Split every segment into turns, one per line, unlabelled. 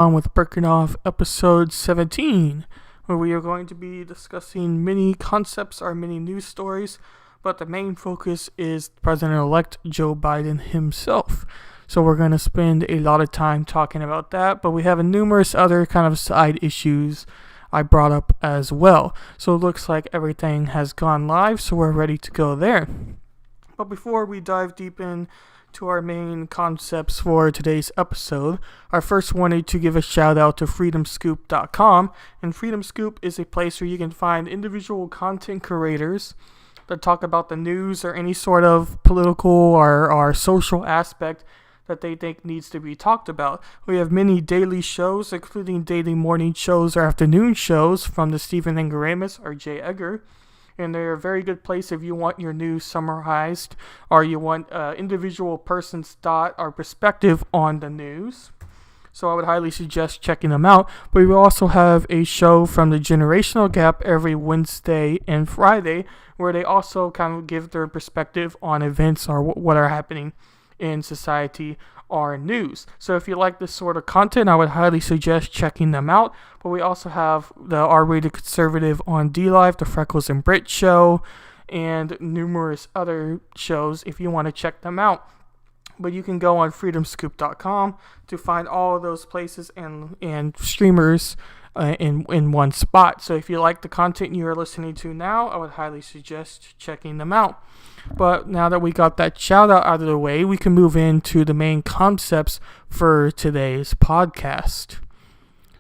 On with Berckenhoff episode 17, where we are going to be discussing many concepts or many news stories, but the main focus is President-elect Joe Biden himself. So we're going to spend a lot of time talking about that, but we have numerous other kind of side issues I brought up as well. So it looks like everything has gone live, so we're ready to go there. But before we dive deep in to our main concepts for today's episode, I first wanted to give a shout out to freedomscoop.com, and Freedom Scoop is a place where you can find individual content creators that talk about the news or any sort of political or social aspect that they think needs to be talked about. We have many daily shows, including daily morning shows or afternoon shows from the Stephen Ingaramus or Jay Edgar. And they're a very good place if you want your news summarized or you want individual person's thought or perspective on the news. So I would highly suggest checking them out. But we also have a show from the Generational Gap every Wednesday and Friday where they also kind of give their perspective on events or what are happening in society or news. So if you like this sort of content, I would highly suggest checking them out. But we also have the R-Rated Conservative on D-Live, the Freckles and Brit show, and numerous other shows if you want to check them out. But you can go on freedomscoop.com to find all of those places and streamers in one spot. So if you like the content you are listening to now, I would highly suggest checking them out. But now that we got that shout out of the way, we can move into the main concepts for today's podcast.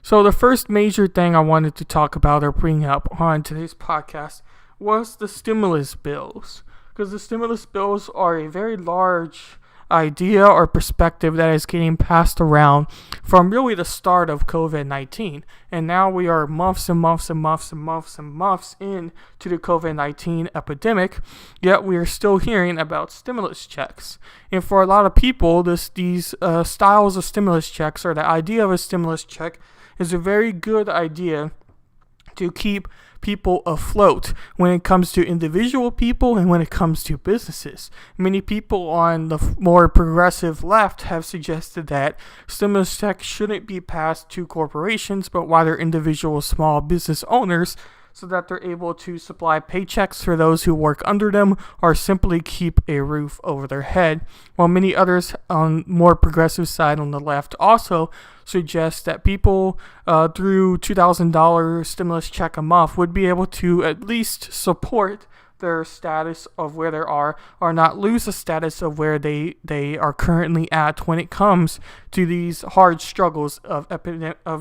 So the first major thing I wanted to talk about or bring up on today's podcast was the stimulus bills. Because the stimulus bills are a very large idea or perspective that is getting passed around from really the start of COVID-19. And now we are months and months and months and months and months into the COVID-19 epidemic, yet we are still hearing about stimulus checks. And for a lot of people, these styles of stimulus checks or the idea of a stimulus check is a very good idea to keep people afloat when it comes to individual people and when it comes to businesses. Many people on the more progressive left have suggested that stimulus checks shouldn't be passed to corporations, but rather individual small business owners, so that they're able to supply paychecks for those who work under them or simply keep a roof over their head. While many others on more progressive side on the left also suggest that people through $2,000 stimulus check a month would be able to at least support their status of where they are or not lose the status of where they are currently at when it comes to these hard struggles of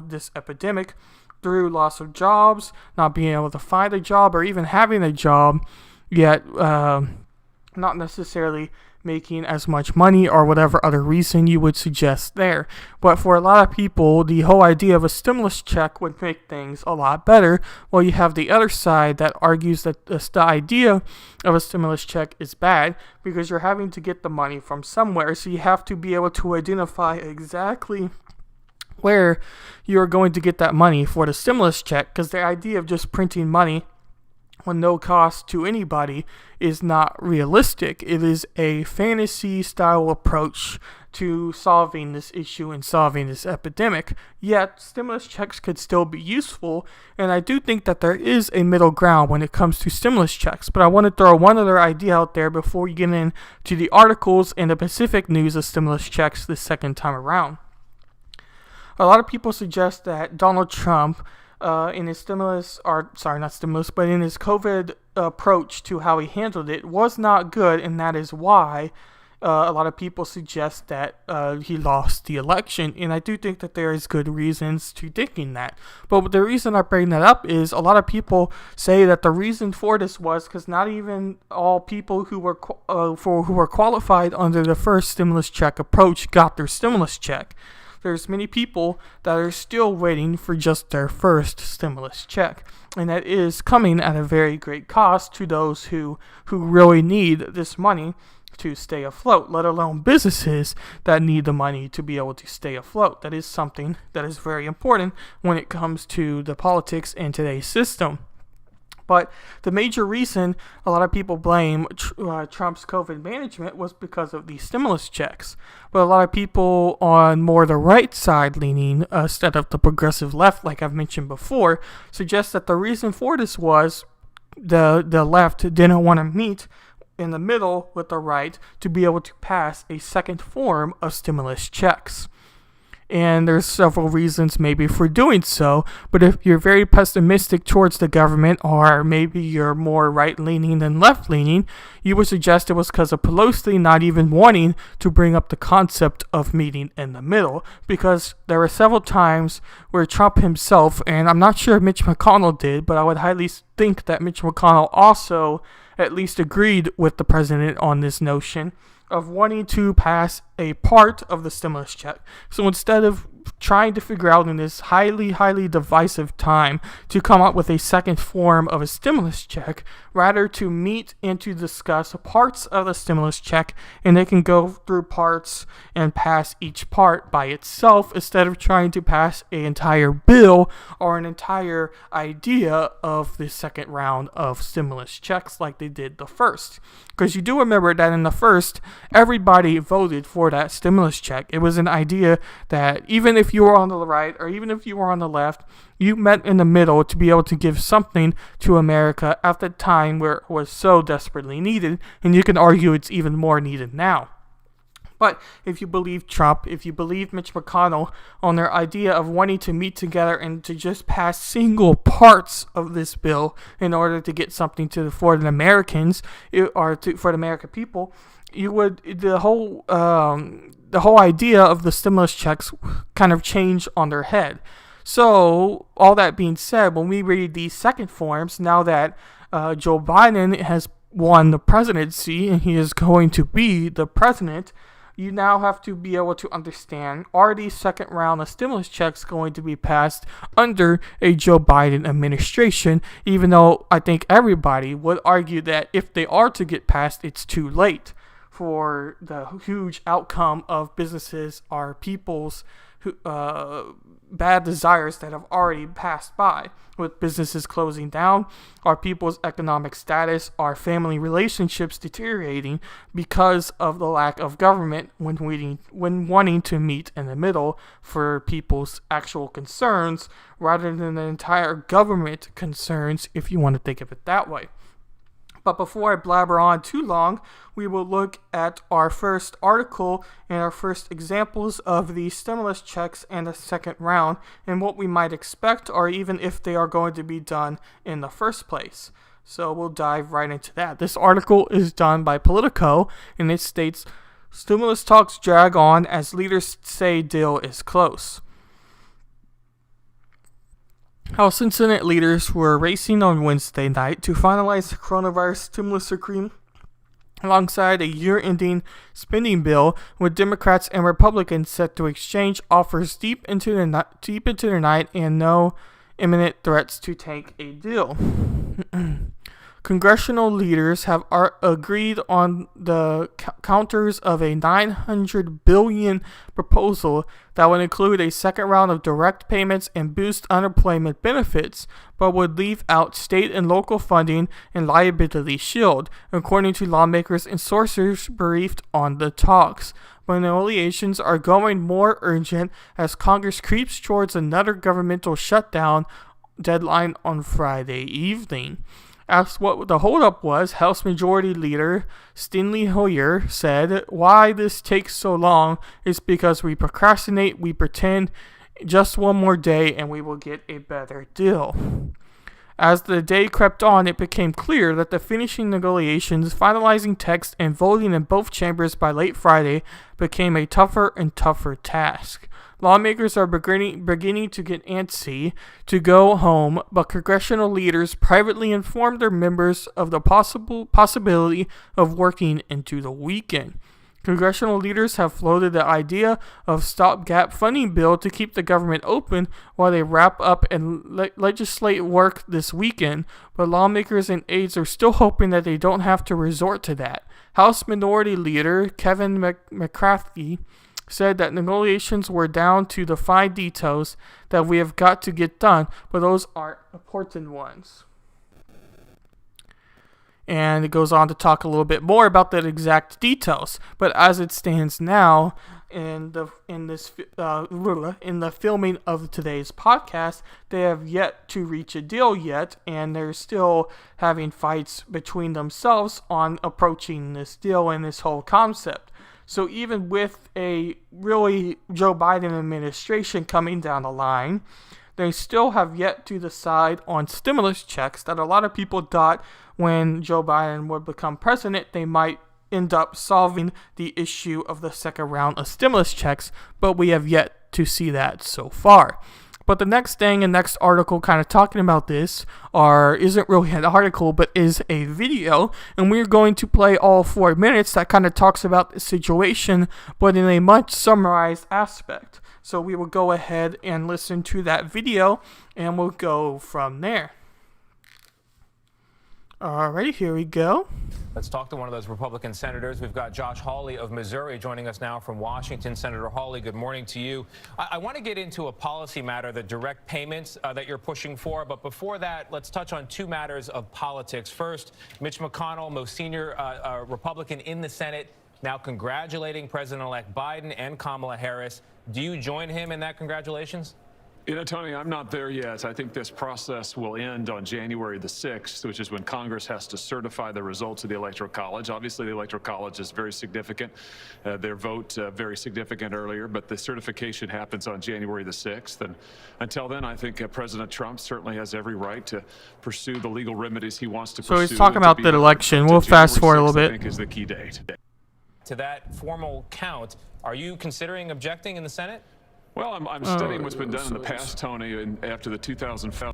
this epidemic, through loss of jobs, not being able to find a job, or even having a job, yet not necessarily making as much money or whatever other reason you would suggest there. But for a lot of people, the whole idea of a stimulus check would make things a lot better, while you have the other side that argues that the idea of a stimulus check is bad because you're having to get the money from somewhere, so you have to be able to identify exactly where you're going to get that money for the stimulus check, because the idea of just printing money with no cost to anybody is not realistic. It is a fantasy style approach to solving this issue and solving this epidemic. Yet stimulus checks could still be useful, and I do think that there is a middle ground when it comes to stimulus checks. But I want to throw one other idea out there before we get into the articles and the specific news of stimulus checks this second time around. A lot of people suggest that Donald Trump, in his in his COVID approach to how he handled it, was not good, and that is why a lot of people suggest that he lost the election. And I do think that there is good reasons to thinking that. But the reason I bring that up is a lot of people say that the reason for this was because not even all people who were qualified under the first stimulus check approach got their stimulus check. There's many people that are still waiting for just their first stimulus check. And that is coming at a very great cost to those who really need this money to stay afloat, let alone businesses that need the money to be able to stay afloat. That is something that is very important when it comes to the politics in today's system. But the major reason a lot of people blame Trump's COVID management was because of the stimulus checks. But a lot of people on more the right side leaning, instead of the progressive left, like I've mentioned before, suggest that the reason for this was the left didn't want to meet in the middle with the right to be able to pass a second form of stimulus checks. And there's several reasons maybe for doing so, but if you're very pessimistic towards the government, or maybe you're more right-leaning than left-leaning, you would suggest it was because of Pelosi not even wanting to bring up the concept of meeting in the middle, because there were several times where Trump himself, and I'm not sure if Mitch McConnell did, but I would highly think that Mitch McConnell also at least agreed with the president on this notion of wanting to pass a part of the stimulus check. So instead of trying to figure out in this highly, highly divisive time to come up with a second form of a stimulus check, rather to meet and to discuss parts of the stimulus check, and they can go through parts and pass each part by itself instead of trying to pass an entire bill or an entire idea of the second round of stimulus checks like they did the first. Because you do remember that in the first, everybody voted for that stimulus check. It was an idea that even if you were on the right or even if you were on the left, you met in the middle to be able to give something to America at the time where it was so desperately needed, and you can argue it's even more needed now. But if you believe Trump, if you believe Mitch McConnell on their idea of wanting to meet together and to just pass single parts of this bill in order to get something for the Americans, or for the American people, you would the whole idea of the stimulus checks kind of change on their head. So, all that being said, when we read these second forms, now that Joe Biden has won the presidency and he is going to be the president, you now have to be able to understand, are these second round of stimulus checks going to be passed under a Joe Biden administration, even though I think everybody would argue that if they are to get passed, it's too late for the huge outcome of businesses or people's bad desires that have already passed by, with businesses closing down, our people's economic status, our family relationships deteriorating because of the lack of government when wanting to meet in the middle for people's actual concerns rather than the entire government concerns, if you want to think of it that way. But before I blabber on too long, we will look at our first article and our first examples of the stimulus checks and the second round and what we might expect, or even if they are going to be done in the first place. So we'll dive right into that. This article is done by Politico, and it states, "Stimulus talks drag on as leaders say deal is close." House and Senate leaders were racing on Wednesday night to finalize the coronavirus stimulus agreement alongside a year-ending spending bill, with Democrats and Republicans set to exchange offers deep into the night and no imminent threats to take a deal. Congressional leaders have agreed on the counters of a $900 billion proposal that would include a second round of direct payments and boost unemployment benefits, but would leave out state and local funding and liability shield, according to lawmakers and sources briefed on the talks. But negotiations are going more urgent as Congress creeps towards another governmental shutdown deadline on Friday evening. Asked what the holdup was, House Majority Leader Steny Hoyer said, "Why this takes so long is because we procrastinate, we pretend just one more day and we will get a better deal." As the day crept on, it became clear that the finishing negotiations, finalizing text, and voting in both chambers by late Friday became a tougher and tougher task. Lawmakers are beginning to get antsy to go home, but congressional leaders privately informed their members of the possibility of working into the weekend. Congressional leaders have floated the idea of stopgap funding bill to keep the government open while they wrap up and legislate work this weekend, but lawmakers and aides are still hoping that they don't have to resort to that. House Minority Leader Kevin McCarthy said that negotiations were down to the fine details that we have got to get done, but those aren't important ones. And it goes on to talk a little bit more about the exact details. But as it stands now, in the filming of today's podcast, they have yet to reach a deal yet, and they're still having fights between themselves on approaching this deal and this whole concept. So even with a really Joe Biden administration coming down the line, they still have yet to decide on stimulus checks that a lot of people thought when Joe Biden would become president, they might end up solving the issue of the second round of stimulus checks, but we have yet to see that so far. But the next thing and next article kind of talking about this isn't really an article, but is a video, and we're going to play all 4 minutes that kind of talks about the situation, but in a much summarized aspect. So we will go ahead and listen to that video, and we'll go from there. Alright, here we go.
Let's talk to one of those Republican senators. We've got Josh Hawley of Missouri joining us now from Washington. Senator Hawley, good morning to you. I want to get into a policy matter, the direct payments that you're pushing for. But before that, let's touch on two matters of politics. First, Mitch McConnell, most senior Republican in the Senate, now congratulating President-elect Biden and Kamala Harris. Do you join him in that congratulations?
You know, Tony, I'm not there yet. I think this process will end on January the 6th, which is when Congress has to certify the results of the Electoral College. Obviously, the Electoral College is very significant. Their vote very significant earlier, but the certification happens on January the 6th. And until then, I think President Trump certainly has every right to pursue the legal remedies he wants to pursue.
So he's talking about the election. We'll fast forward a little bit.
I think is the key date.
To that formal count, are you considering objecting in the Senate?
Well, I'm studying what's been done in the past, Tony, and after the 2005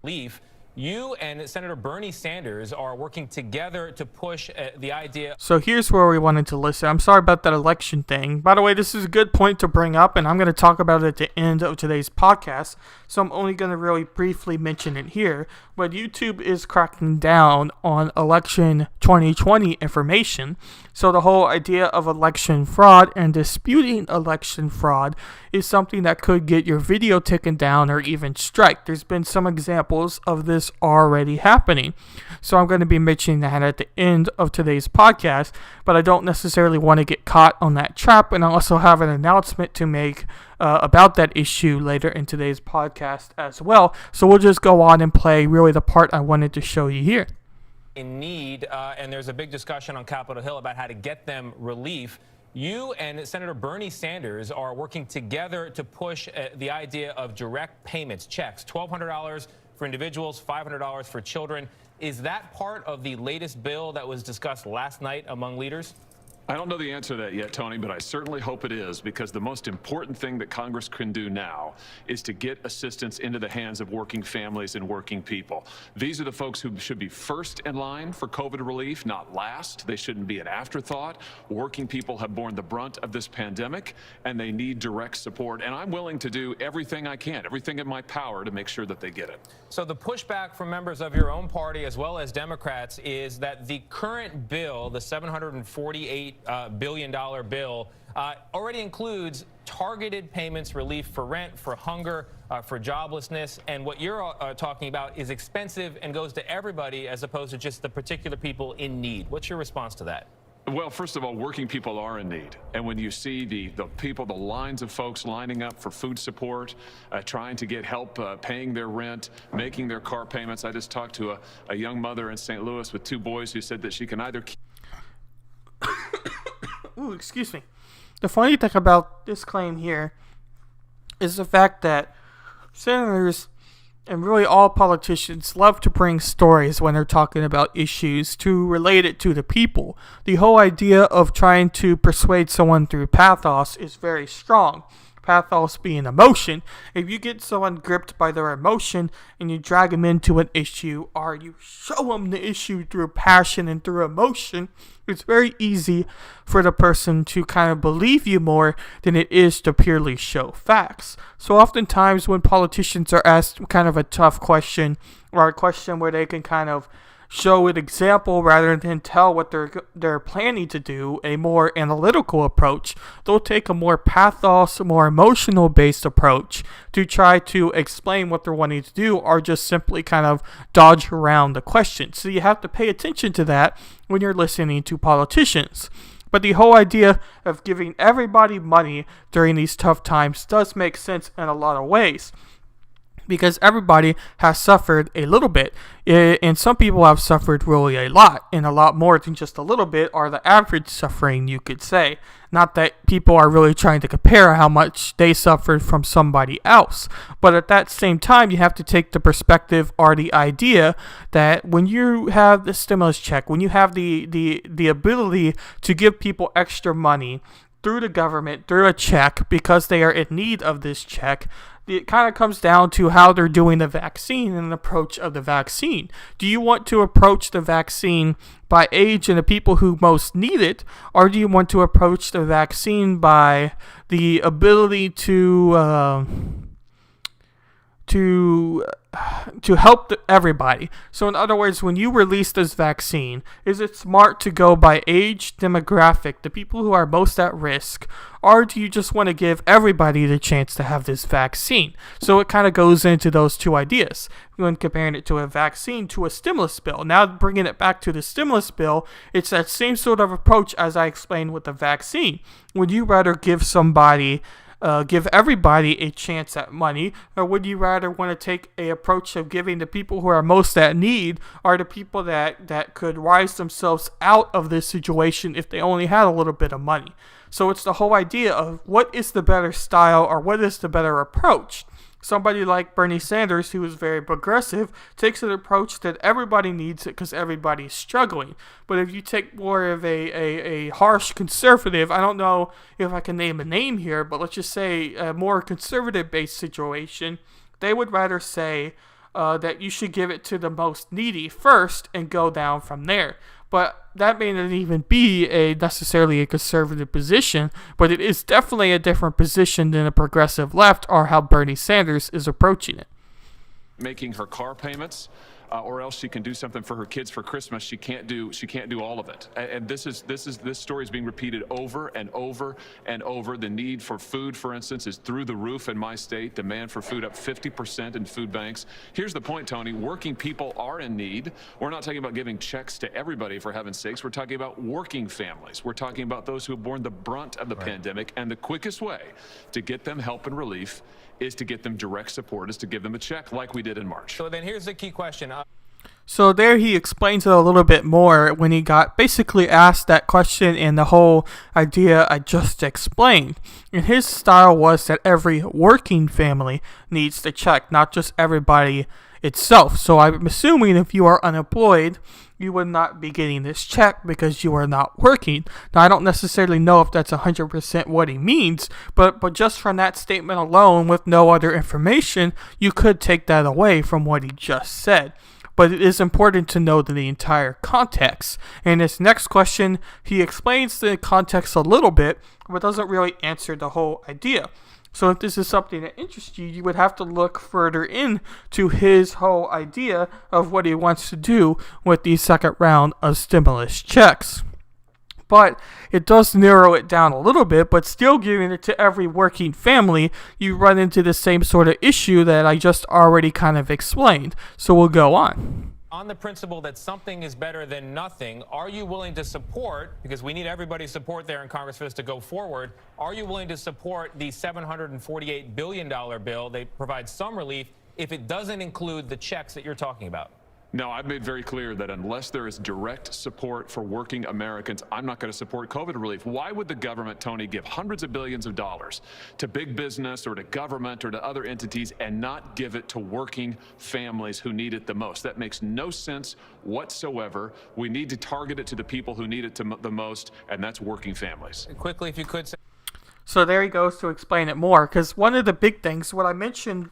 leave. You and Senator Bernie Sanders are working together to push the idea.
So here's where we wanted to listen. I'm sorry about that election thing. By the way, this is a good point to bring up, and I'm going to talk about it at the end of today's podcast. So I'm only going to really briefly mention it here. But YouTube is cracking down on election 2020 information. So the whole idea of election fraud and disputing election fraud is something that could get your video taken down or even strike. There's been some examples of this already happening. So I'm going to be mentioning that at the end of today's podcast, but I don't necessarily want to get caught on that trap, and I also have an announcement to make about that issue later in today's podcast as well. So we'll just go on and play really the part I wanted to show you here.
In need, and there's a big discussion on Capitol Hill about how to get them relief. You and Senator Bernie Sanders are working together to push the idea of direct payments, checks, $1,200 for individuals, $500 for children. Is that part of the latest bill that was discussed last night among leaders?
I don't know the answer to that yet, Tony, but I certainly hope it is, because the most important thing that Congress can do now is to get assistance into the hands of working families and working people. These are the folks who should be first in line for COVID relief, not last. They shouldn't be an afterthought. Working people have borne the brunt of this pandemic, and they need direct support. And I'm willing to do everything I can, everything in my power to make sure that they get it.
So the pushback from members of your own party as well as Democrats is that the current bill, the $748 billion bill, already includes targeted payments, relief for rent, for hunger, for joblessness. And what you're talking about is expensive and goes to everybody as opposed to just the particular people in need. What's your response to that?
Well, first of all, working people are in need. And when you see the people, the lines of folks lining up for food support, trying to get help paying their rent, making their car payments. I just talked to a young mother in St. Louis with two boys who said that she can either
Ooh, excuse me. The funny thing about this claim here is the fact that senators and really all politicians love to bring stories when they're talking about issues to relate it to the people. The whole idea of trying to persuade someone through pathos is very strong. Pathos being emotion. If you get someone gripped by their emotion and you drag them into an issue, or you show them the issue through passion and through emotion, it's very easy for the person to kind of believe you more than it is to purely show facts. So oftentimes when politicians are asked kind of a tough question, or a question where they can kind of show an example rather than tell what they're planning to do, a more analytical approach. They'll take a more pathos, more emotional based approach to try to explain what they're wanting to do, or just simply kind of dodge around the question. So you have to pay attention to that when you're listening to politicians. But the whole idea of giving everybody money during these tough times does make sense in a lot of ways, because everybody has suffered a little bit, and some people have suffered really a lot, and a lot more than just a little bit, or the average suffering, you could say. Not that people are really trying to compare how much they suffered from somebody else, but at that same time, you have to take the perspective or the idea that when you have the stimulus check, when you have the ability to give people extra money through the government, through a check, because they are in need of this check, it kind of comes down to how they're doing the vaccine and an approach of the vaccine. Do you want to approach the vaccine by age and the people who most need it, or do you want to approach the vaccine by the ability to help everybody? So in other words, when you release this vaccine, is it smart to go by age demographic, the people who are most at risk, or do you just want to give everybody the chance to have this vaccine? So it kind of goes into those two ideas when comparing it to a vaccine to a stimulus bill. Now bringing it back to the stimulus bill, it's that same sort of approach as I explained with the vaccine. Would you rather give everybody a chance at money, or would you rather want to take a approach of giving the people who are most at need, or the people that could rise themselves out of this situation if they only had a little bit of money? So it's the whole idea of what is the better style, or what is the better approach. Somebody like Bernie Sanders, who is very progressive, takes an approach that everybody needs it because everybody's struggling. But if you take more of a harsh conservative, I don't know if I can name a name here, but let's just say a more conservative-based situation, they would rather say that you should give it to the most needy first and go down from there. But that may not even be necessarily a conservative position, but it is definitely a different position than a progressive left, or how Bernie Sanders is approaching it.
Making her car payments, or else she can do something for her kids for Christmas. She can't do all of it. And this story is being repeated over and over and over. The need for food, for instance, is through the roof in my state. Demand for food up 50% in food banks. Here's the point, Tony. Working people are in need. We're not talking about giving checks to everybody, for heaven's sakes. We're talking about working families. We're talking about those who have borne the brunt of the pandemic. And the quickest way to get them help and relief is to get them direct support, is to give them a check like we did in March.
So then here's the key question.
So there he explains it a little bit more when he got basically asked that question and the whole idea I just explained. And his style was that every working family needs the check, not just everybody itself. So I'm assuming if you are unemployed, you would not be getting this check because you are not working. Now, I don't necessarily know if that's 100% what he means, but just from that statement alone with no other information, you could take that away from what he just said. But it is important to know the entire context. In this next question, he explains the context a little bit, but doesn't really answer the whole idea. So if this is something that interests you, you would have to look further into his whole idea of what he wants to do with the second round of stimulus checks. But it does narrow it down a little bit, but still giving it to every working family, you run into the same sort of issue that I just already kind of explained. So we'll go on.
On the principle that something is better than nothing, are you willing to support, because we need everybody's support there in Congress for this to go forward, are you willing to support the $748 billion bill? They provide some relief if it doesn't include the checks that you're talking about.
No, I've made very clear that unless there is direct support for working Americans, I'm not going to support COVID relief. Why would the government, Tony, give hundreds of billions of dollars to big business or to government or to other entities and not give it to working families who need it the most? That makes no sense whatsoever. We need to target it to the people who need it the most, and that's working families.
Quickly, if you could say.
So there he goes to explain it more, because one of the big things, what I mentioned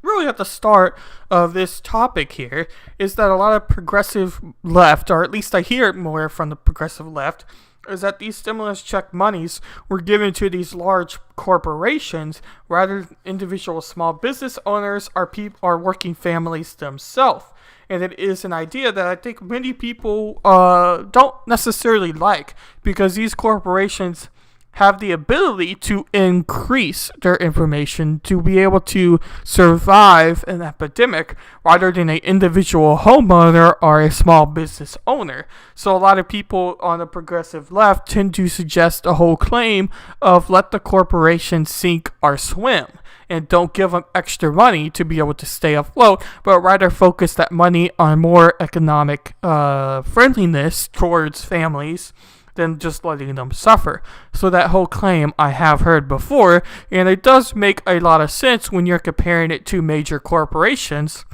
really at the start of this topic here, is that a lot of progressive left, or at least I hear it more from the progressive left, is that these stimulus check monies were given to these large corporations rather than individual small business owners or working families themselves. and it is an idea that I think many people don't necessarily like, because these corporations have the ability to increase their information to be able to survive an epidemic rather than an individual homeowner or a small business owner. So a lot of people on the progressive left tend to suggest a whole claim of let the corporation sink or swim, and don't give them extra money to be able to stay afloat, but rather focus that money on more economic friendliness towards families than just letting them suffer. So that whole claim I have heard before, and it does make a lot of sense when you're comparing it to major corporations,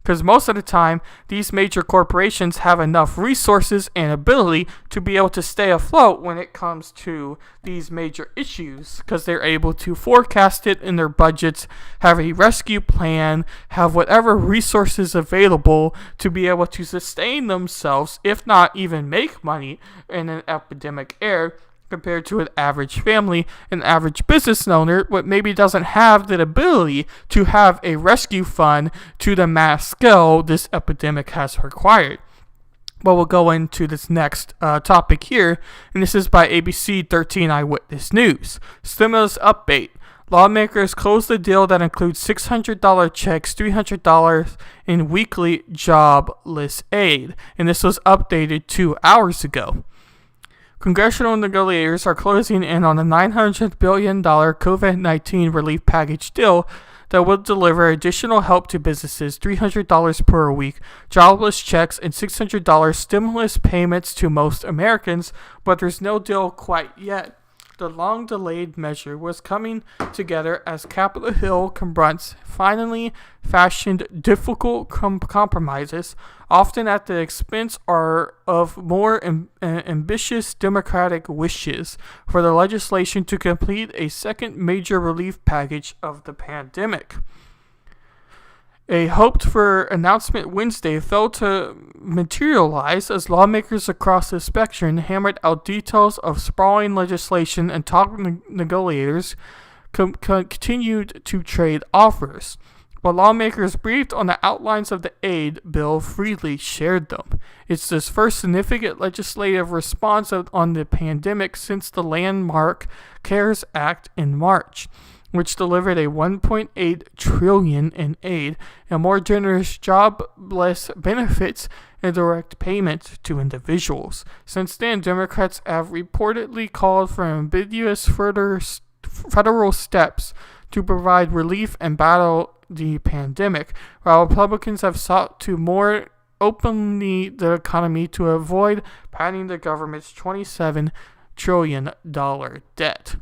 because most of the time these major corporations have enough resources and ability to be able to stay afloat when it comes to these major issues, because they're able to forecast it in their budgets, have a rescue plan, have whatever resources available to be able to sustain themselves, if not even make money in an epidemic era, compared to an average family, an average business owner, what maybe doesn't have the ability to have a rescue fund to the mass scale this epidemic has required. But we'll go into this next topic here, and this is by ABC 13 Eyewitness News. Stimulus update. Lawmakers closed the deal that includes $600 checks, $300 in weekly jobless aid, and this was updated 2 hours ago. Congressional negotiators are closing in on a $900 billion COVID-19 relief package deal that will deliver additional help to businesses, $300 per week, jobless checks, and $600 stimulus payments to most Americans, but there's no deal quite yet. The long-delayed measure was coming together as Capitol Hill confronts finally fashioned difficult compromises, often at the expense of more ambitious Democratic wishes for the legislation to complete a second major relief package of the pandemic. A hoped-for announcement Wednesday failed to materialize as lawmakers across the spectrum hammered out details of sprawling legislation and top negotiators continued to trade offers. While lawmakers briefed on the outlines of the aid bill freely shared them. It's this first significant legislative response on the pandemic since the landmark CARES Act in March, which delivered a $1.8 trillion in aid and more generous jobless benefits and direct payments to individuals. Since then, Democrats have reportedly called for ambiguous federal steps to provide relief and battle the pandemic, while Republicans have sought to more openly the economy to avoid padding the government's $27 trillion debt.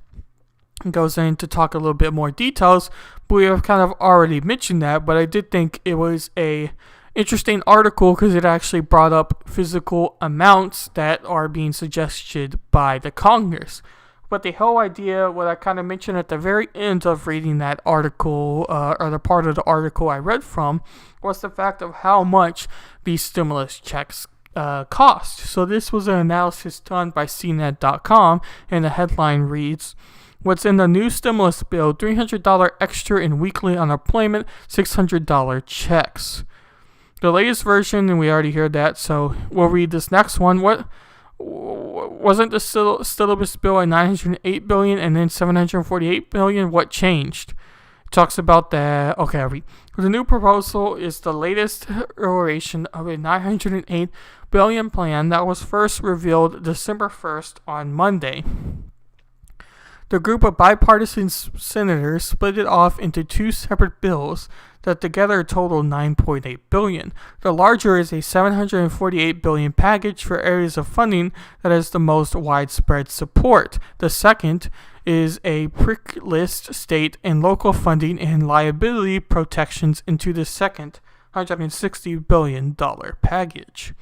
It goes in to talk a little bit more details, but we have kind of already mentioned that, but I did think it was a interesting article because it actually brought up physical amounts that are being suggested by the Congress. But the whole idea, what I kind of mentioned at the very end of reading that article, or the part of the article I read from, was the fact of how much these stimulus checks cost. So this was an analysis done by CNET.com, and the headline reads, "What's in the new stimulus bill? $300 extra in weekly unemployment, $600 checks." The latest version, and we already heard that, so we'll read this next one. What wasn't the stimulus bill at $908 billion and then $748 billion? What changed? It talks about that. Okay, I'll read. The new proposal is the latest iteration of a $908 billion plan that was first revealed December 1st on Monday. The group of bipartisan senators split it off into two separate bills that together total $9.8 billion. The larger is a $748 billion package for areas of funding that has the most widespread support. The second is a prick list state and local funding and liability protections into the second $160 billion package.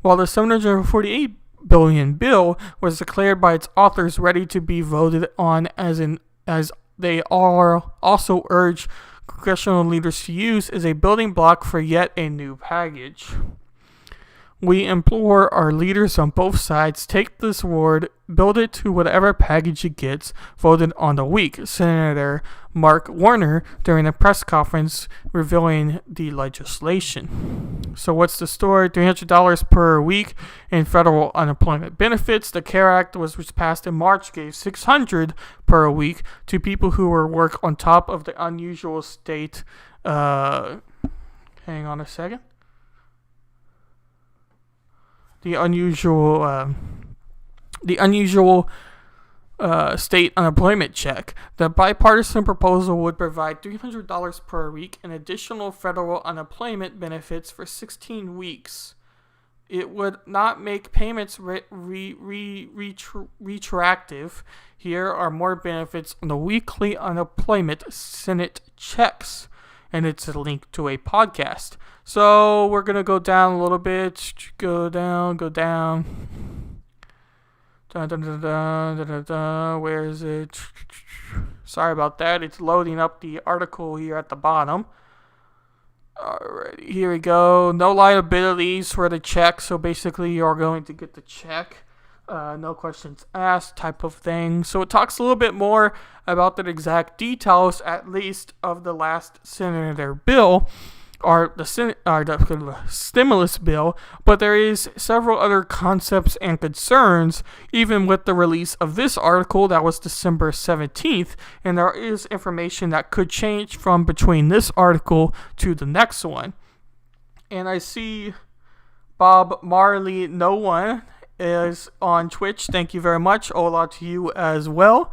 While the $748 billion bill was declared by its authors ready to be voted on as they are also urged congressional leaders to use as a building block for yet a new package. We implore our leaders on both sides, take this word, build it to whatever package it gets voted on the week, Senator Mark Warner during a press conference revealing the legislation. So what's the story? $300 per week in federal unemployment benefits. The CARE Act, which passed in March, gave $600 per week to people who were work on top of the unusual state. Hang on a second. The unusual state unemployment check. The bipartisan proposal would provide $300 per week in additional federal unemployment benefits for 16 weeks. It would not make payments retroactive. Here are more benefits on the weekly unemployment Senate checks. And it's a link to a podcast. So we're going to go down a little bit. Go down. Where is it? Sorry about that. It's loading up the article here at the bottom. Alrighty, here we go. No liabilities for the check. So basically, you're going to get the check. No questions asked type of thing. So it talks a little bit more about the exact details, at least, of the last senator bill, or the stimulus bill, but there is several other concepts and concerns, even with the release of this article that was December 17th, and there is information that could change from between this article to the next one. And I see Bob Marley No One is on Twitch. Thank you very much. Hola to you as well.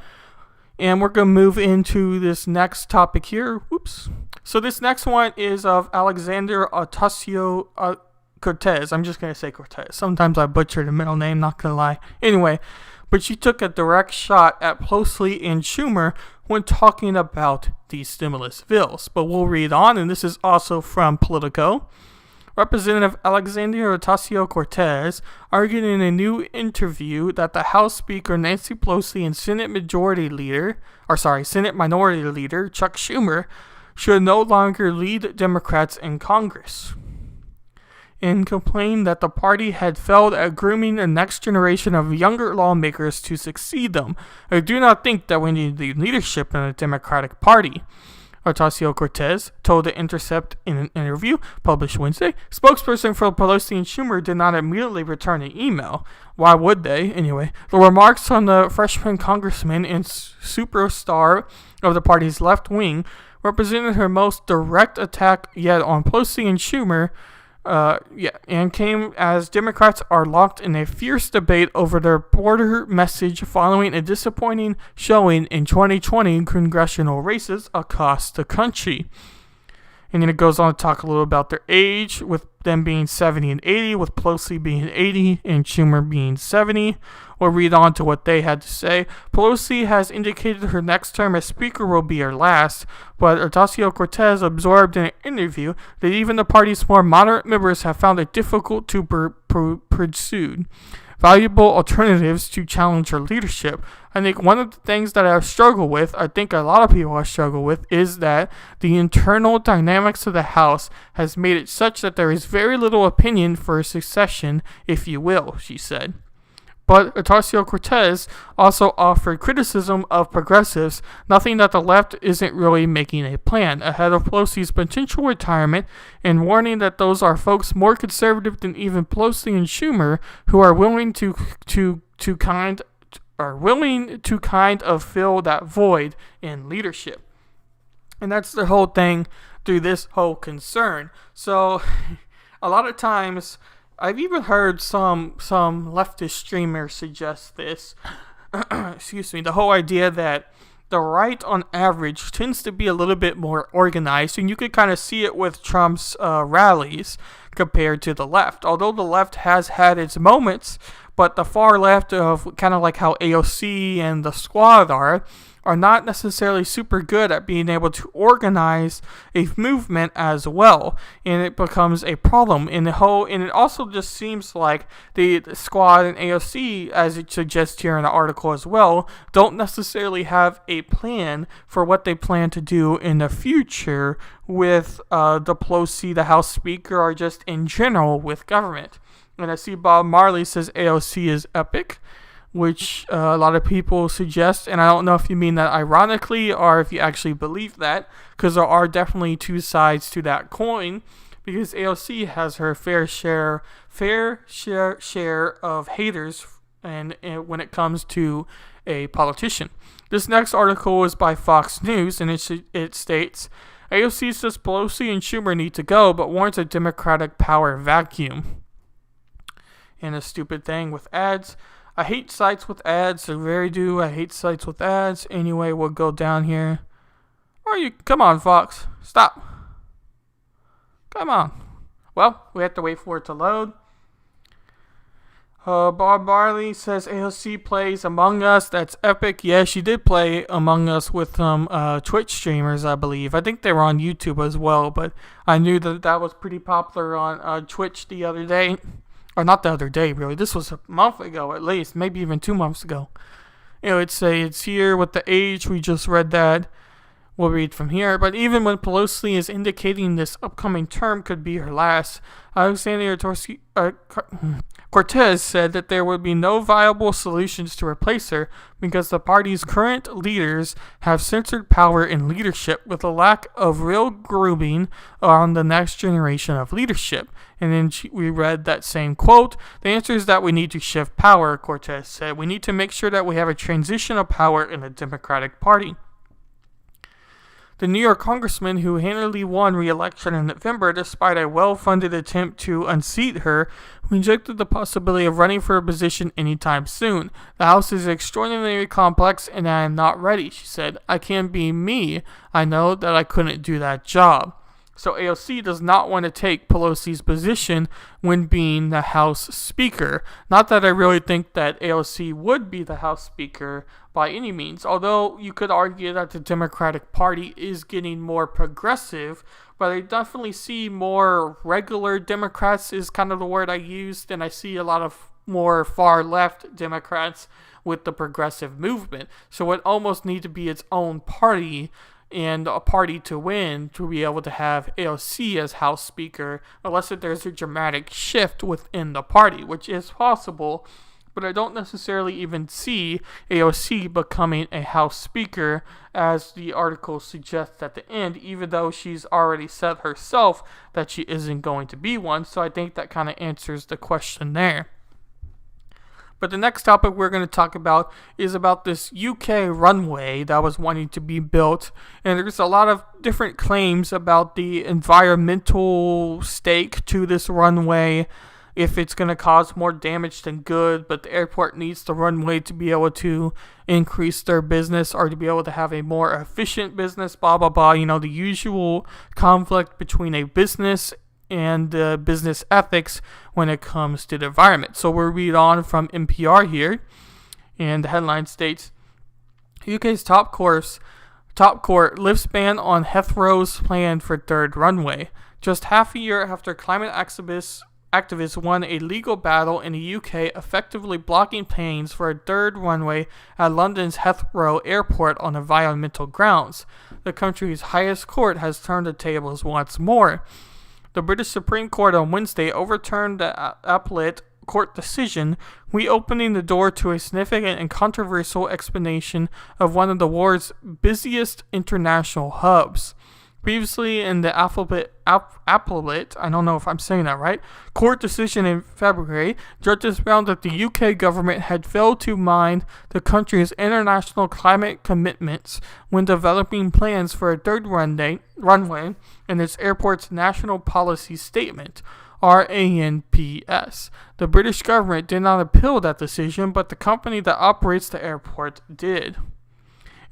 And we're going to move into this next topic here. Whoops. So this next one is of Alexander Ocasio-Cortez. I'm just going to say Cortez. Sometimes I butcher the middle name, not going to lie. Anyway, but she took a direct shot at Pelosi and Schumer when talking about these stimulus bills. But we'll read on, and this is also from Politico. Representative Alexander Ocasio-Cortez argued in a new interview that the House Speaker Nancy Pelosi and Senate Minority Leader Chuck Schumer should no longer lead Democrats in Congress, and complained that the party had failed at grooming the next generation of younger lawmakers to succeed them. I do not think that we need leadership in the Democratic Party, Ocasio-Cortez told The Intercept in an interview published Wednesday. Spokesperson for Pelosi and Schumer did not immediately return an email. Why would they? Anyway, the remarks from the freshman congressman and superstar of the party's left wing represented her most direct attack yet on Pelosi and Schumer, and came as Democrats are locked in a fierce debate over their border message following a disappointing showing in 2020 congressional races across the country. And then it goes on to talk a little about their age, with them being 70 and 80, with Pelosi being 80 and Schumer being 70. We'll read on to what they had to say. Pelosi has indicated her next term as Speaker will be her last, but Ocasio-Cortez absorbed in an interview that even the party's more moderate members have found it difficult to pursue valuable alternatives to challenge her leadership. I think one of the things that I've struggled with, I think a lot of people have struggled with, is that the internal dynamics of the House has made it such that there is very little opinion for succession, if you will, she said. But Ocasio-Cortez also offered criticism of progressives, nothing that the left isn't really making a plan, ahead of Pelosi's potential retirement, and warning that those are folks more conservative than even Pelosi and Schumer who are willing to kind of fill that void in leadership. And that's the whole thing through this whole concern. So a lot of times I've even heard some leftist streamers suggest this. Excuse me. The whole idea that the right, on average, tends to be a little bit more organized, and you could kind of see it with Trump's rallies compared to the left. Although the left has had its moments, but the far left, of kind of like how AOC and the Squad are not necessarily super good at being able to organize a movement as well, and it becomes a problem in the whole. And it also just seems like the Squad and AOC, as it suggests here in the article as well, don't necessarily have a plan for what they plan to do in the future with the Pelosi, the House Speaker, or just in general with government. And I see Bob Marley says AOC is epic, which a lot of people suggest, and I don't know if you mean that ironically or if you actually believe that, because there are definitely two sides to that coin, because AOC has her fair share of haters and when it comes to a politician. This next article is by Fox News, and it states, AOC says Pelosi and Schumer need to go, but warns a Democratic power vacuum. And a stupid thing with ads. I hate sites with ads. I very do. I hate sites with ads. Anyway, we'll go down here. Come on, Fox. Stop. Come on. Well, we have to wait for it to load. Bob Barley says AOC plays Among Us. That's epic. Yeah, she did play Among Us with some Twitch streamers, I believe. I think they were on YouTube as well, but I knew that was pretty popular on Twitch the other day. Or not the other day, really. This was a month ago, at least. Maybe even 2 months ago. It's here with the age. We just read that. We'll read from here. But even when Pelosi is indicating this upcoming term could be her last, Alexandria Cortez said that there would be no viable solutions to replace her because the party's current leaders have censored power in leadership with a lack of real grooming on the next generation of leadership. And then we read that same quote. The answer is that we need to shift power, Cortez said. We need to make sure that we have a transition of power in the Democratic Party. The New York congressman who handily won re-election in November despite a well-funded attempt to unseat her rejected the possibility of running for a position anytime soon. The House is extraordinarily complex and I am not ready, she said. I can be me. I know that I couldn't do that job. So AOC does not want to take Pelosi's position when being the House Speaker. Not that I really think that AOC would be the House Speaker by any means, although you could argue that the Democratic Party is getting more progressive, but I definitely see more regular Democrats is kind of the word I used, and I see a lot of more far left Democrats with the progressive movement. So it almost needs to be its own party and a party to win to be able to have AOC as House Speaker, unless there's a dramatic shift within the party, which is possible, but I don't necessarily even see AOC becoming a House Speaker, as the article suggests at the end, even though she's already said herself that she isn't going to be one, so I think that kind of answers the question there. But the next topic we're going to talk about is about this UK runway that was wanting to be built. And there's a lot of different claims about the environmental stake to this runway, if it's going to cause more damage than good, but the airport needs the runway to be able to increase their business or to be able to have a more efficient business, blah, blah, blah. You know, the usual conflict between a business and business ethics when it comes to the environment. So we'll read on from NPR here, and the headline states, UK's top court lifts ban on Heathrow's plan for third runway. Just half a year after climate activists won a legal battle in the UK effectively blocking plans for a third runway at London's Heathrow Airport on environmental grounds, the country's highest court has turned the tables once more. The British Supreme Court on Wednesday overturned the appellate court decision, reopening the door to a significant and controversial explanation of one of the world's busiest international hubs. Previously in the appellate, I don't know if I'm saying that right, court decision in February, judges found that the UK government had failed to mind the country's international climate commitments when developing plans for a third runway in its airport's National Policy Statement, RANPS. The British government did not appeal that decision, but the company that operates the airport did.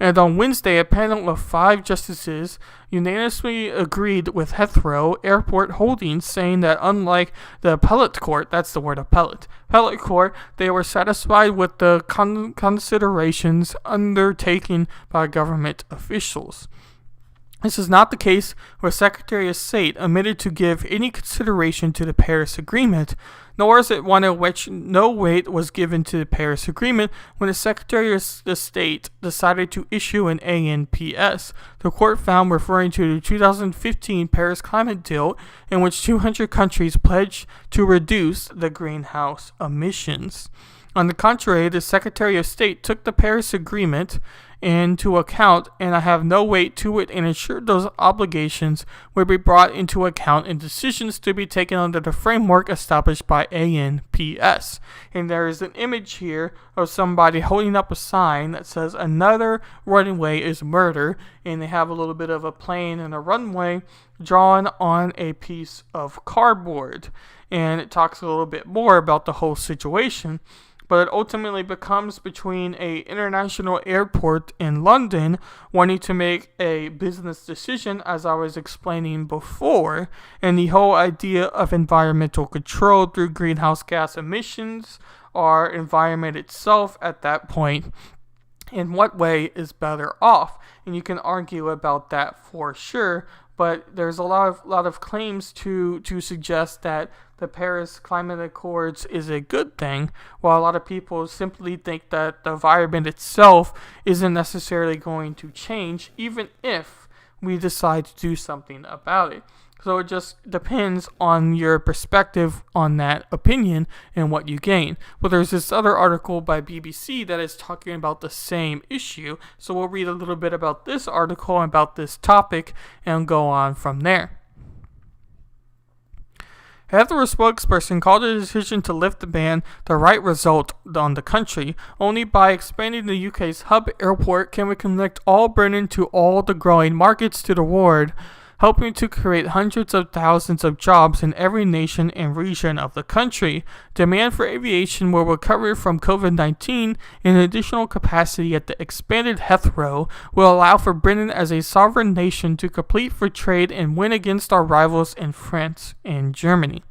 And on Wednesday, a panel of 5 justices unanimously agreed with Heathrow Airport Holdings, saying that unlike the appellate court, that's the word appellate court, they were satisfied with the considerations undertaken by government officials. This is not the case where Secretary of State omitted to give any consideration to the Paris Agreement, nor is it one in which no weight was given to the Paris Agreement when the Secretary of State decided to issue an ANPS, the court found, referring to the 2015 Paris Climate Deal, in which 200 countries pledged to reduce the greenhouse emissions. On the contrary, the Secretary of State took the Paris Agreement into account, and I have no weight to it, and ensured those obligations would be brought into account in decisions to be taken under the framework established by ANPS. And there is an image here of somebody holding up a sign that says another runway is murder, and they have a little bit of a plane and a runway drawn on a piece of cardboard. And it talks a little bit more about the whole situation, but it ultimately becomes between a international airport in London wanting to make a business decision, as I was explaining before, and the whole idea of environmental control through greenhouse gas emissions, or environment itself at that point. In what way is better off? And you can argue about that for sure, but there's a lot of claims to suggest that the Paris Climate Accords is a good thing, while a lot of people simply think that the environment itself isn't necessarily going to change, even if we decide to do something about it. So it just depends on your perspective on that opinion and what you gain. But there's this other article by BBC that is talking about the same issue. So we'll read a little bit about this article and about this topic and go on from there. Heathrow spokesperson called the decision to lift the ban the right result on the country. Only by expanding the UK's hub airport can we connect all Britain to all the growing markets to the world, helping to create hundreds of thousands of jobs in every nation and region of the country. Demand for aviation will recover from COVID-19, and additional capacity at the expanded Heathrow will allow for Britain as a sovereign nation to compete for trade and win against our rivals in France and Germany.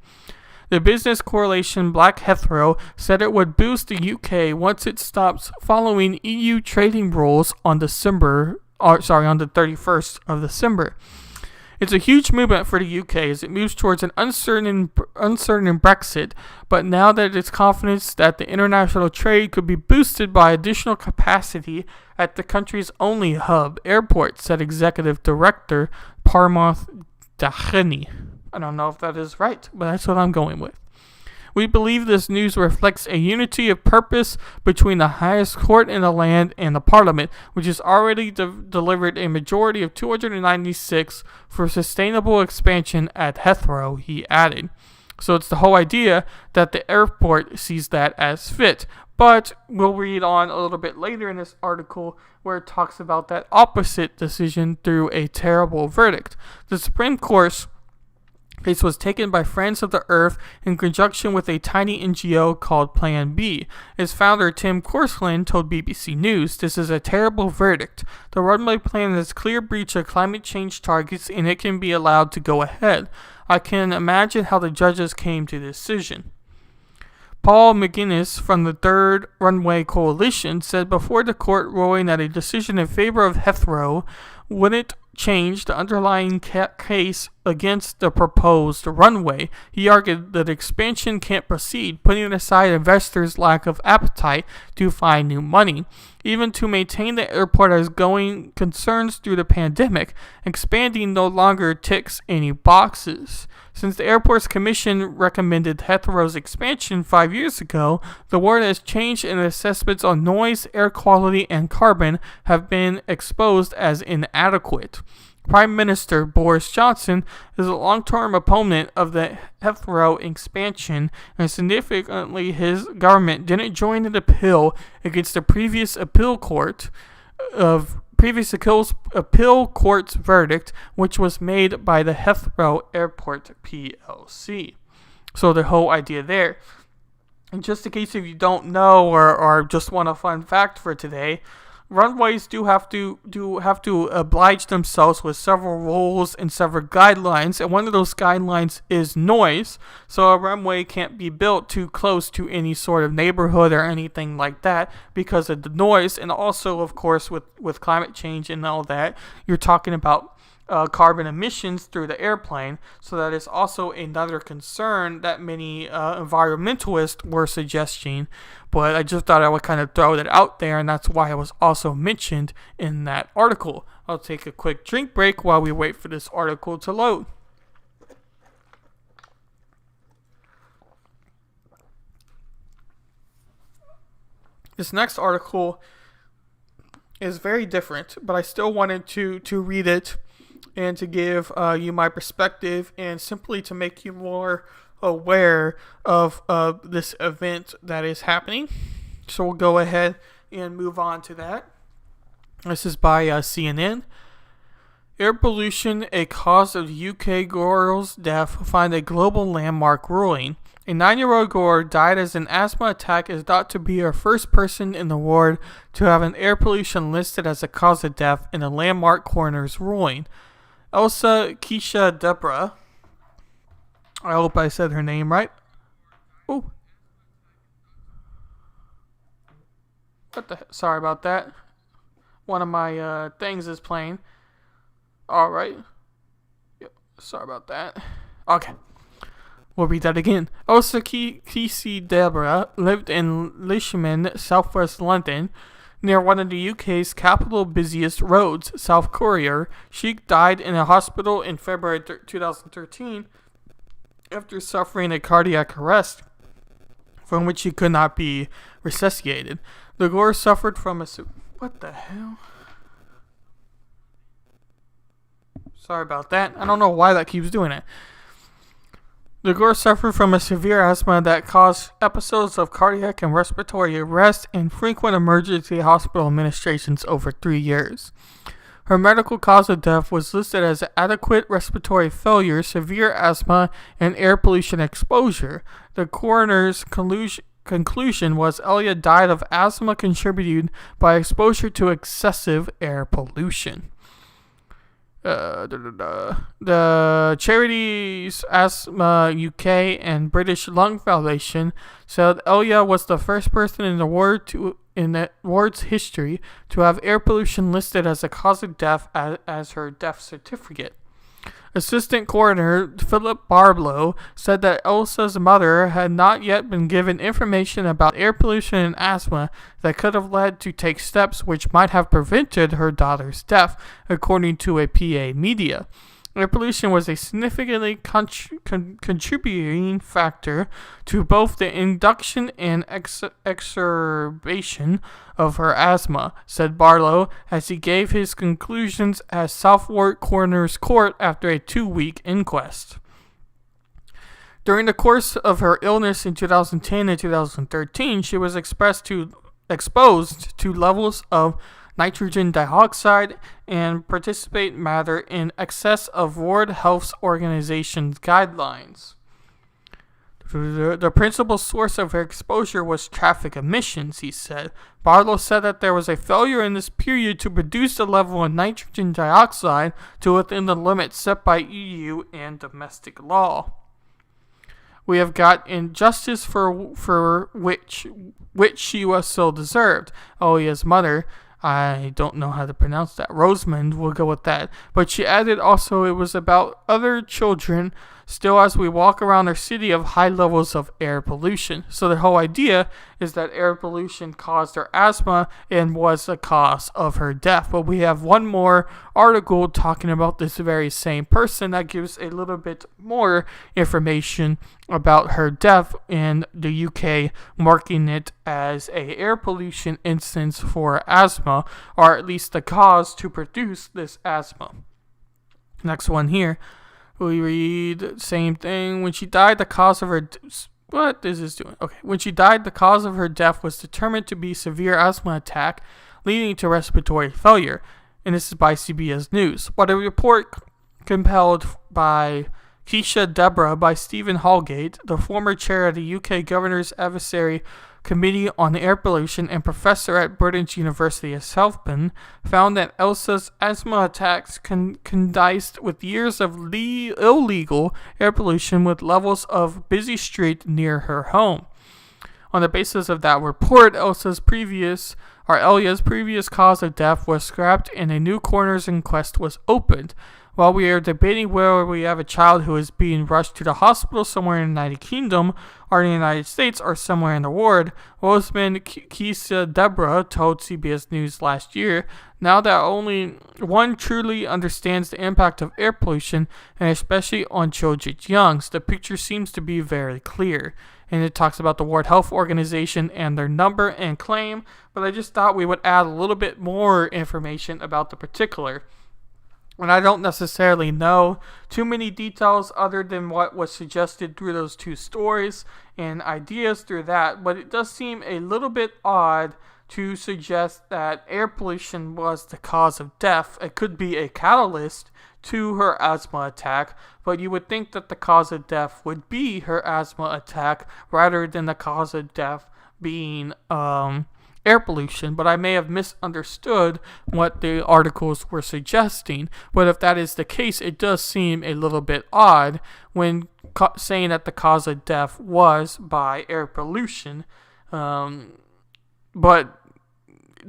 The business coalition Black Heathrow said it would boost the UK once it stops following EU trading rules on the 31st of December. It's a huge movement for the UK as it moves towards an uncertain Brexit, but now that it's confidence that the international trade could be boosted by additional capacity at the country's only hub airport, said Executive Director Parmoth Dacheni. I don't know if that is right, but that's what I'm going with. We believe this news reflects a unity of purpose between the highest court in the land and the Parliament, which has already delivered a majority of 296 for sustainable expansion at Heathrow, he added. So it's the whole idea that the airport sees that as fit. But we'll read on a little bit later in this article where it talks about that opposite decision through a terrible verdict. The Supreme Court case was taken by Friends of the Earth in conjunction with a tiny NGO called Plan B. Its founder, Tim Corsland, told BBC News, "This is a terrible verdict. The runway plan is a clear breach of climate change targets, and it can be allowed to go ahead. I can imagine how the judges came to the decision." Paul McGuinness from the Third Runway Coalition said before the court ruling that a decision in favor of Heathrow wouldn't change the underlying case against the proposed runway. He argued that expansion can't proceed, putting aside investors' lack of appetite to find new money. Even to maintain the airport as going concerns through the pandemic, expanding no longer ticks any boxes. Since the airport's commission recommended Heathrow's expansion 5 years ago, the world has changed and assessments on noise, air quality, and carbon have been exposed as inadequate. Prime Minister Boris Johnson is a long-term opponent of the Heathrow expansion, and significantly his government didn't join an appeal against the previous appeal court's verdict, which was made by the Heathrow Airport PLC. So the whole idea there. And just in case if you don't know or just want a fun fact for today, runways do have to oblige themselves with several rules and several guidelines, and one of those guidelines is noise. So a runway can't be built too close to any sort of neighborhood or anything like that because of the noise, and also, of course, with climate change and all that, you're talking about carbon emissions through the airplane. So that is also another concern that many environmentalists were suggesting. But I just thought I would kind of throw that out there, and that's why it was also mentioned in that article. I'll take a quick drink break while we wait for this article to load. This next article is very different, but I still wanted to read it and to give you my perspective and simply to make you more aware of this event that is happening. So we'll go ahead and move on to that. This is by CNN. Air pollution, a cause of UK girl's death, find a global landmark ruling. A 9-year-old girl died as an asthma attack is thought to be her first person in the world to have an air pollution listed as a cause of death in a landmark coroner's ruling. Elsa Keisha Deborah, I hope I said her name right. Oh. Sorry about that. One of my things is playing. Alright. Yep. Sorry about that. Okay. We'll read that again. Elsa Keisha Deborah lived in Lishman, southwest London, near one of the UK's capital busiest roads, South Courier. She died in a hospital in February 2013 after suffering a cardiac arrest from which she could not be resuscitated. The girl suffered from a... What the hell? Sorry about that. I don't know why that keeps doing it. The girl suffered from a severe asthma that caused episodes of cardiac and respiratory arrest and frequent emergency hospital administrations over 3 years. Her medical cause of death was listed as adequate respiratory failure, severe asthma, and air pollution exposure. The coroner's conclusion was Elia died of asthma contributed by exposure to excessive air pollution. The charities Asthma UK and British Lung Foundation said Elia was the first person in the ward's history to have air pollution listed as a cause of death as her death certificate. Assistant Coroner Philip Barlow said that Elsa's mother had not yet been given information about air pollution and asthma that could have led to take steps which might have prevented her daughter's death, according to a PA media. Air pollution was a significantly contributing factor to both the induction and exacerbation of her asthma, said Barlow, as he gave his conclusions at Southwark Coroner's Court after a 2-week inquest. During the course of her illness in 2010 and 2013, she was exposed to levels of nitrogen dioxide and particulate matter in excess of World Health Organization's guidelines. The principal source of her exposure was traffic emissions, he said. Barlow said that there was a failure in this period to reduce the level of nitrogen dioxide to within the limits set by EU and domestic law. We have got injustice for which she was so deserved. Elia's mother, I don't know how to pronounce that. Rosamund, we'll go with that. But she added also it was about other children still as we walk around our city of high levels of air pollution. So the whole idea is that air pollution caused her asthma and was the cause of her death. But we have one more article talking about this very same person that gives a little bit more information about her death in the UK, marking it as a air pollution instance for asthma, or at least the cause to produce this asthma. Next one here. We read same thing. When she died, the cause of her... What is this doing? Okay. When she died, the cause of her death was determined to be severe asthma attack, leading to respiratory failure. And this is by CBS News. But a report compiled by Keisha Deborah by Stephen Holgate, the former chair of the UK Governor's Advisory Committee on Air Pollution and professor at British University of Southend, found that Elsa's asthma attacks condensed with years of illegal air pollution with levels of busy street near her home. On the basis of that report, Elia's previous cause of death was scrapped and a new coroner's inquest was opened. While we are debating whether we have a child who is being rushed to the hospital somewhere in the United Kingdom or in the United States or somewhere in the world, Rosamund Kisa Deborah told CBS News last year, now that only one truly understands the impact of air pollution, and especially on children young, the picture seems to be very clear. And it talks about the World Health Organization and their number and claim, but I just thought we would add a little bit more information about the particular. And I don't necessarily know too many details other than what was suggested through those two stories and ideas through that, but it does seem a little bit odd to suggest that air pollution was the cause of death. It could be a catalyst to her asthma attack, but you would think that the cause of death would be her asthma attack rather than the cause of death being air pollution. But I may have misunderstood what the articles were suggesting. But if that is the case, it does seem a little bit odd when saying that the cause of death was by air pollution. But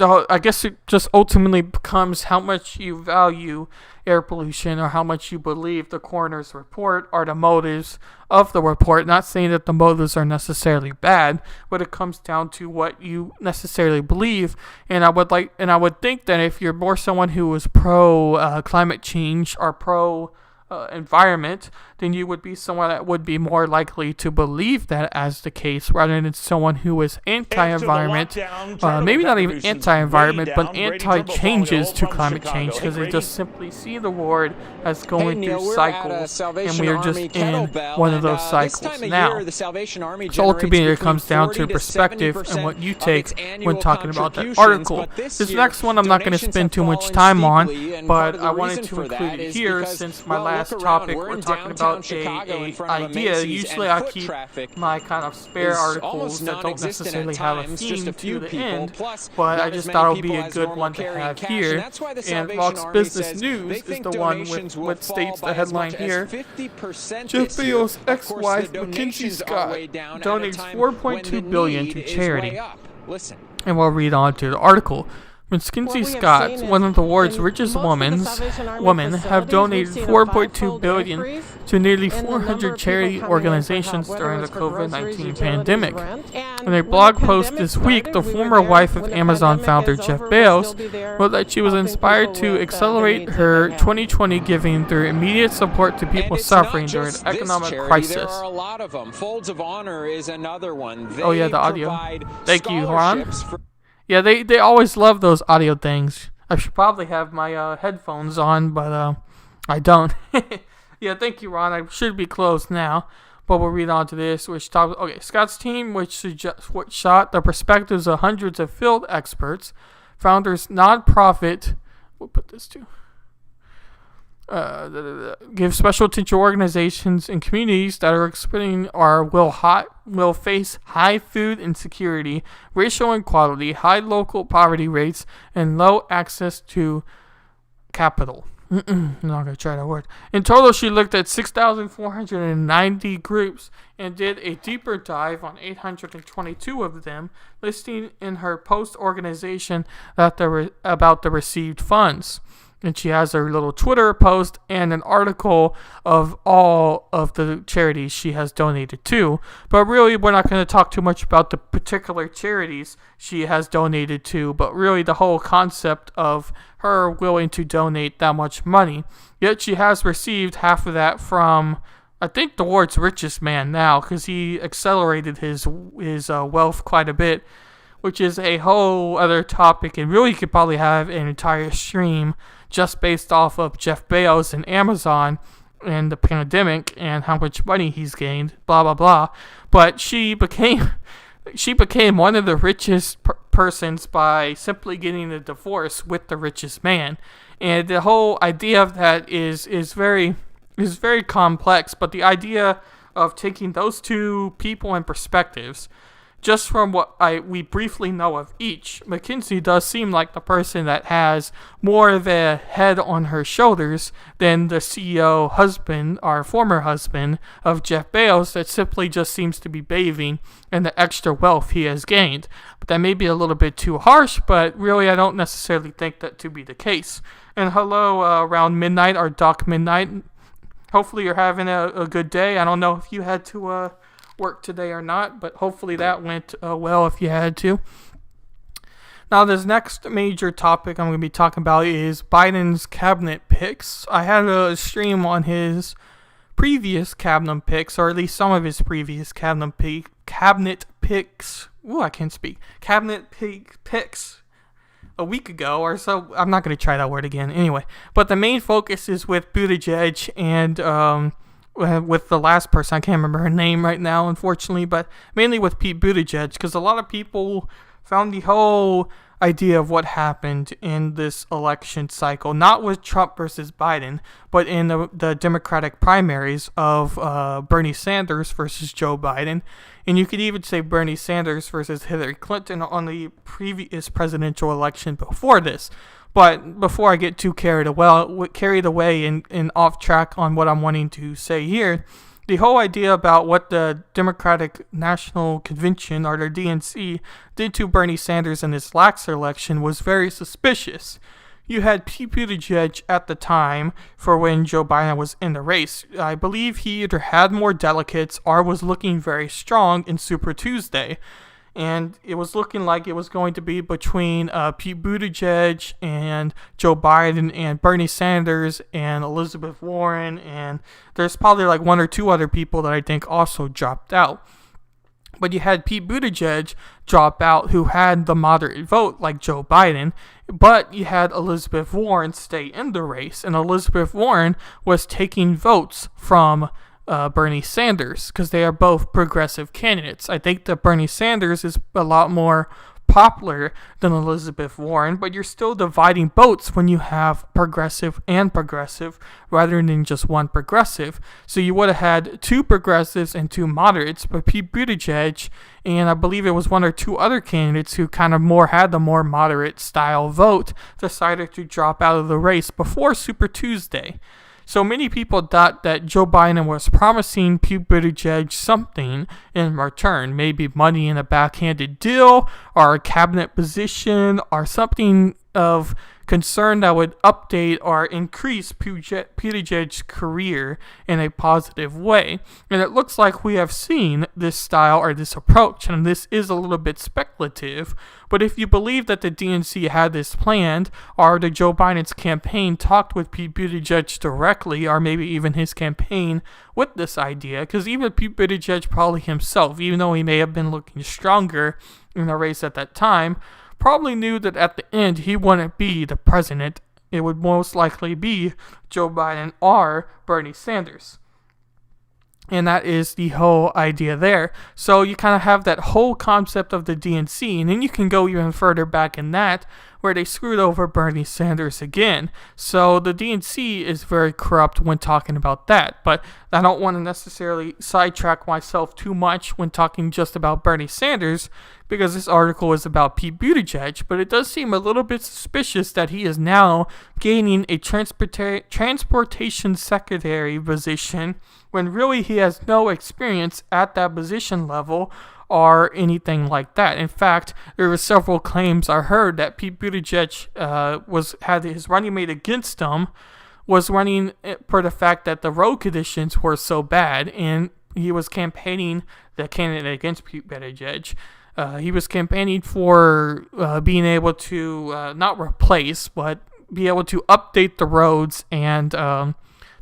I guess it just ultimately becomes how much you value air pollution or how much you believe the coroner's report or the motives of the report. Not saying that the motives are necessarily bad, but it comes down to what you necessarily believe. And I would think that if you're more someone who is pro climate change or pro environment, then you would be someone that would be more likely to believe that as the case rather than someone who is anti-environment, maybe not even anti-environment, but anti-changes to climate change, because they just simply see the world as going through cycles, and we are just in one of those cycles now. So ultimately it comes down to perspective and what you take when talking about that article. This next one I'm not going to spend too much time on, but I wanted to include it here since my last topic we're talking about a idea. Usually I keep my kind of spare articles that don't necessarily have a theme to the end, but I just thought it would be a good one to have here. And Fox Business News is the one with what states the headline here. Jeff Bezos' ex-wife Mackenzie Scott donates $4.2 billion to charity. And we'll read on to the article. Mackenzie Scott, one of the world's richest women, have donated $4.2 billion to nearly 400 charity organizations during the COVID-19 pandemic. In a blog post this week, the former wife of Amazon founder Jeff Bezos wrote that she was inspired to accelerate her 2020 giving through immediate support to people suffering during an economic crisis.
There are a lot of them. Folds of Honor is another one.
Oh yeah, the audio. Thank you, Ron. Yeah, they always love those audio things. I should probably have my headphones on, but I don't. Yeah, thank you, Ron. I should be closed now. But we'll read on to this, which talks. Okay, Scott's team, which shot the perspectives of hundreds of field experts, founders nonprofit. We'll put this to. Give special attention to organizations and communities that are experiencing or will face high food insecurity, racial inequality, high local poverty rates, and low access to capital. I'm not going to try that word. In total, she looked at 6,490 groups and did a deeper dive on 822 of them, listing in her post-organization about the received funds. And she has her little Twitter post and an article of all of the charities she has donated to. But really, we're not going to talk too much about the particular charities she has donated to, but really the whole concept of her willing to donate that much money. Yet she has received half of that from, I think, the world's richest man now, because he accelerated his wealth quite a bit, which is a whole other topic, and really could probably have an entire stream just based off of Jeff Bezos and Amazon and the pandemic and how much money he's gained, blah, blah, blah. But she became one of the richest persons by simply getting a divorce with the richest man. And the whole idea of that is very complex, but the idea of taking those two people and perspectives, just from what we briefly know of each, McKinsey does seem like the person that has more of a head on her shoulders than the CEO husband, our former husband, of Jeff Bezos, that simply just seems to be bathing in the extra wealth he has gained. But that may be a little bit too harsh, but really I don't necessarily think that to be the case. And hello, around midnight, or Doc Midnight. Hopefully you're having a good day. I don't know if you had to work today or not, but hopefully that went well if you had to. Now, this next major topic I'm going to be talking about is Biden's Cabnit picks. I had a stream on his previous Cabnit picks, or at least some of his previous Cabnit picks. Ooh, I can't speak. Cabnit picks a week ago or so. I'm not going to try that word again. Anyway, but the main focus is with Buttigieg and with the last person. I can't remember her name right now, unfortunately, but mainly with Pete Buttigieg, because a lot of people found the whole idea of what happened in this election cycle, not with Trump versus Biden, but in the Democratic primaries of Bernie Sanders versus Joe Biden. And you could even say Bernie Sanders versus Hillary Clinton on the previous presidential election before this. But before I get too carried away and off track on what I'm wanting to say here, the whole idea about what the Democratic National Convention, or the DNC, did to Bernie Sanders in this last election was very suspicious. You had Pete Buttigieg at the time for when Joe Biden was in the race. I believe he either had more delegates or was looking very strong in Super Tuesday. And it was looking like it was going to be between Pete Buttigieg and Joe Biden and Bernie Sanders and Elizabeth Warren. And there's probably like one or two other people that I think also dropped out. But you had Pete Buttigieg drop out, who had the moderate vote like Joe Biden. But you had Elizabeth Warren stay in the race. And Elizabeth Warren was taking votes from Bernie Sanders, because they are both progressive candidates. I think that Bernie Sanders is a lot more popular than Elizabeth Warren, but you're still dividing votes when you have progressive and progressive rather than just one progressive. So you would have had two progressives and two moderates, but Pete Buttigieg and I believe it was one or two other candidates who kind of had the more moderate style vote decided to drop out of the race before Super Tuesday. So many people thought that Joe Biden was promising Pete Buttigieg something in return, maybe money in a backhanded deal or a cabinet position or something of concern that would update or increase Buttigieg's career in a positive way. And it looks like we have seen this style or this approach, and this is a little bit speculative, but if you believe that the DNC had this planned, or the Joe Biden's campaign talked with Pete Buttigieg directly, or maybe even his campaign with this idea, because even Pete Buttigieg probably himself, even though he may have been looking stronger in the race at that time, probably knew that at the end he wouldn't be the president. It would most likely be Joe Biden or Bernie Sanders. And that is the whole idea there. So you kind of have that whole concept of the DNC, and then you can go even further back in that, where they screwed over Bernie Sanders again. So the DNC is very corrupt when talking about that, but I don't want to necessarily sidetrack myself too much when talking just about Bernie Sanders, because this article is about Pete Buttigieg, but it does seem a little bit suspicious that he is now gaining a transportation secretary position when really he has no experience at that position level or anything like that. In fact, there were several claims I heard that Pete Buttigieg had his running mate against him was running for the fact that the road conditions were so bad, and he was campaigning the candidate against Pete Buttigieg. He was campaigning for being able to not replace, but be able to update the roads and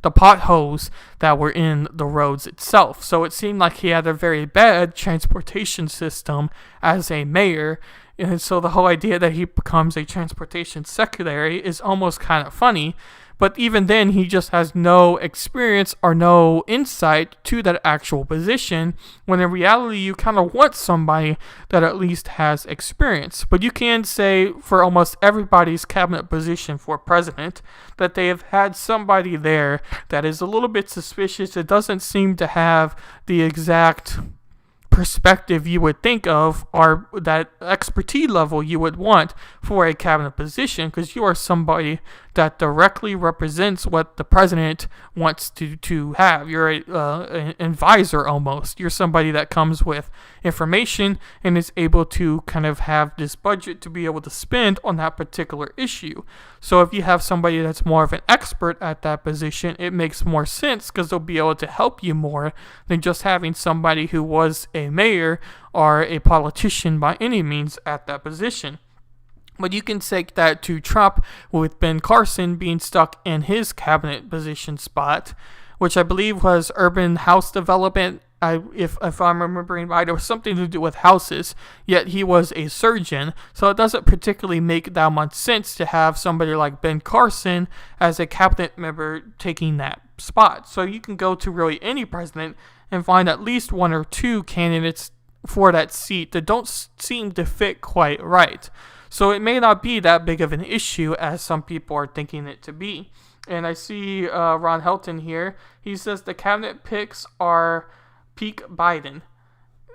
the potholes that were in the roads itself. So it seemed like he had a very bad transportation system as a mayor. And so the whole idea that he becomes a transportation secretary is almost kind of funny. But even then, he just has no experience or no insight to that actual position, when in reality, you kind of want somebody that at least has experience. But you can say for almost everybody's cabinet position for president that they have had somebody there that is a little bit suspicious. It doesn't seem to have the exact perspective you would think of, or that expertise level you would want for a cabinet position, because you are somebody that directly represents what the president wants to have. You're an advisor almost. You're somebody that comes with information and is able to kind of have this budget to be able to spend on that particular issue. So if you have somebody that's more of an expert at that position, it makes more sense because they'll be able to help you more than just having somebody who was a mayor or a politician by any means at that position. But you can take that to Trump with Ben Carson being stuck in his cabinet position spot, which I believe was urban house development. If I'm remembering right, it was something to do with houses, yet he was a surgeon, so it doesn't particularly make that much sense to have somebody like Ben Carson as a cabinet member taking that spot. So you can go to really any president and find at least one or two candidates for that seat that don't seem to fit quite right. So it may not be that big of an issue as some people are thinking it to be. And I see Ron Helton here. He says the cabinet picks are peak Biden.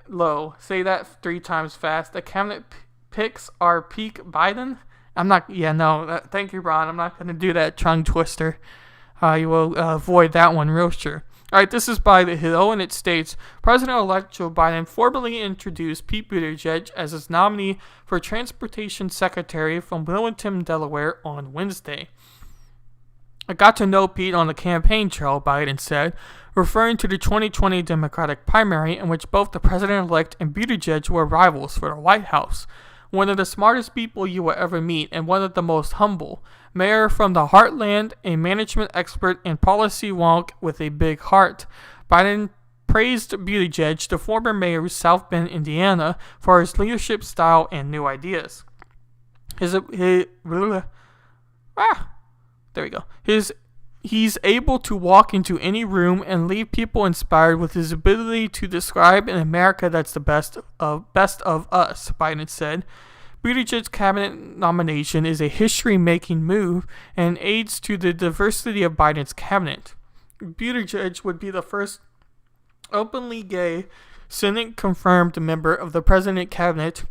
Low. Say that 3 times fast. The cabinet picks are peak Biden. Thank you, Ron. I'm not going to do that tongue twister. You will avoid that one real sure. Alright, this is by The Hill, and it states, President-elect Joe Biden formally introduced Pete Buttigieg as his nominee for Transportation Secretary from Wilmington, Delaware on Wednesday. I got to know Pete on the campaign trail, Biden said, referring to the 2020 Democratic primary in which both the president-elect and Buttigieg were rivals for the White House. One of the smartest people you will ever meet and one of the most humble. Mayor from the heartland, a management expert and policy wonk with a big heart. Biden praised Buttigieg, the former mayor of South Bend, Indiana, for his leadership style and new ideas. He's able to walk into any room and leave people inspired with his ability to describe an America that's the best of us, Biden said. Buttigieg's cabinet nomination is a history-making move and aids to the diversity of Biden's cabinet. Buttigieg would be the first openly gay Senate-confirmed member of the president cabinet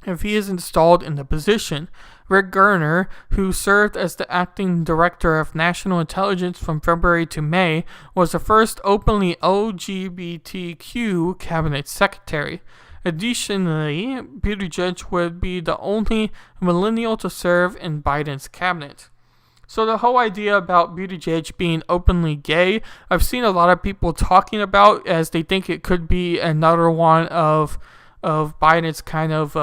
if he is installed in the position. Rick Garner, who served as the acting director of national intelligence from February to May, was the first openly LGBTQ cabinet secretary. Additionally, Buttigieg would be the only millennial to serve in Biden's cabinet. So the whole idea about Buttigieg being openly gay, I've seen a lot of people talking about as they think it could be another one of Biden's kind of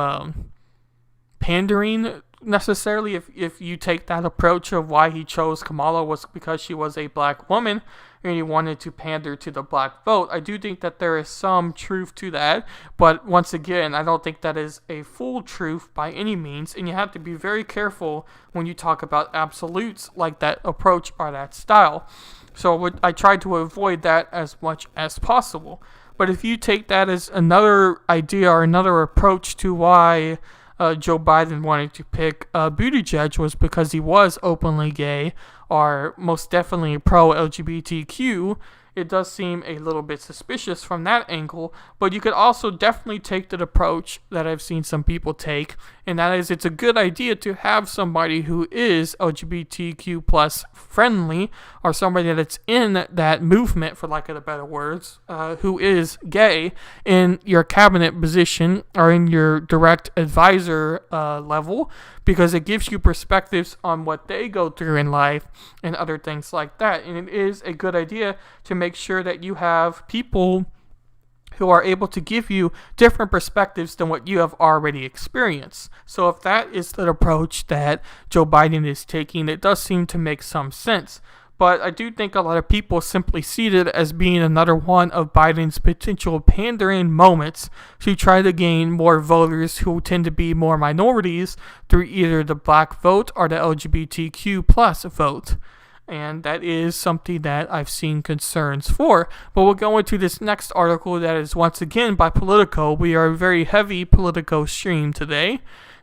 pandering necessarily. If you take that approach of why he chose Kamala was because she was a black woman and he wanted to pander to the black vote. I do think that there is some truth to that, but once again, I don't think that is a full truth by any means, and you have to be very careful when you talk about absolutes like that approach or that style. So I try to avoid that as much as possible. But if you take that as another idea or another approach to why Joe Biden wanted to pick Buttigieg was because he was openly gay or most definitely pro-LGBTQ, it does seem a little bit suspicious from that angle, but you could also definitely take the approach that I've seen some people take, and that is it's a good idea to have somebody who is LGBTQ plus friendly, or somebody that's in that movement, for lack of the better words, who is gay in your cabinet position or in your direct advisor level, because it gives you perspectives on what they go through in life and other things like that. And it is a good idea to make sure that you have people who are able to give you different perspectives than what you have already experienced. So if that is the approach that Joe Biden is taking, it does seem to make some sense. But I do think a lot of people simply see it as being another one of Biden's potential pandering moments to try to gain more voters who tend to be more minorities through either the black vote or the LGBTQ plus vote. And that is something that I've seen concerns for. But we'll go into this next article that is once again by Politico. We are a very heavy Politico stream today.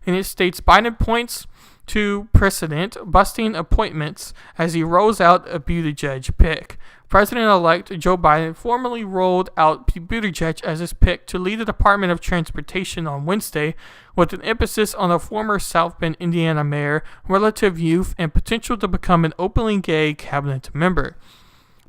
And it states Biden points to precedent, busting appointments as he rolls out a Buttigieg pick. President-elect Joe Biden formally rolled out Buttigieg as his pick to lead the Department of Transportation on Wednesday, with an emphasis on the former South Bend, Indiana mayor, relative youth, and potential to become an openly gay cabinet member.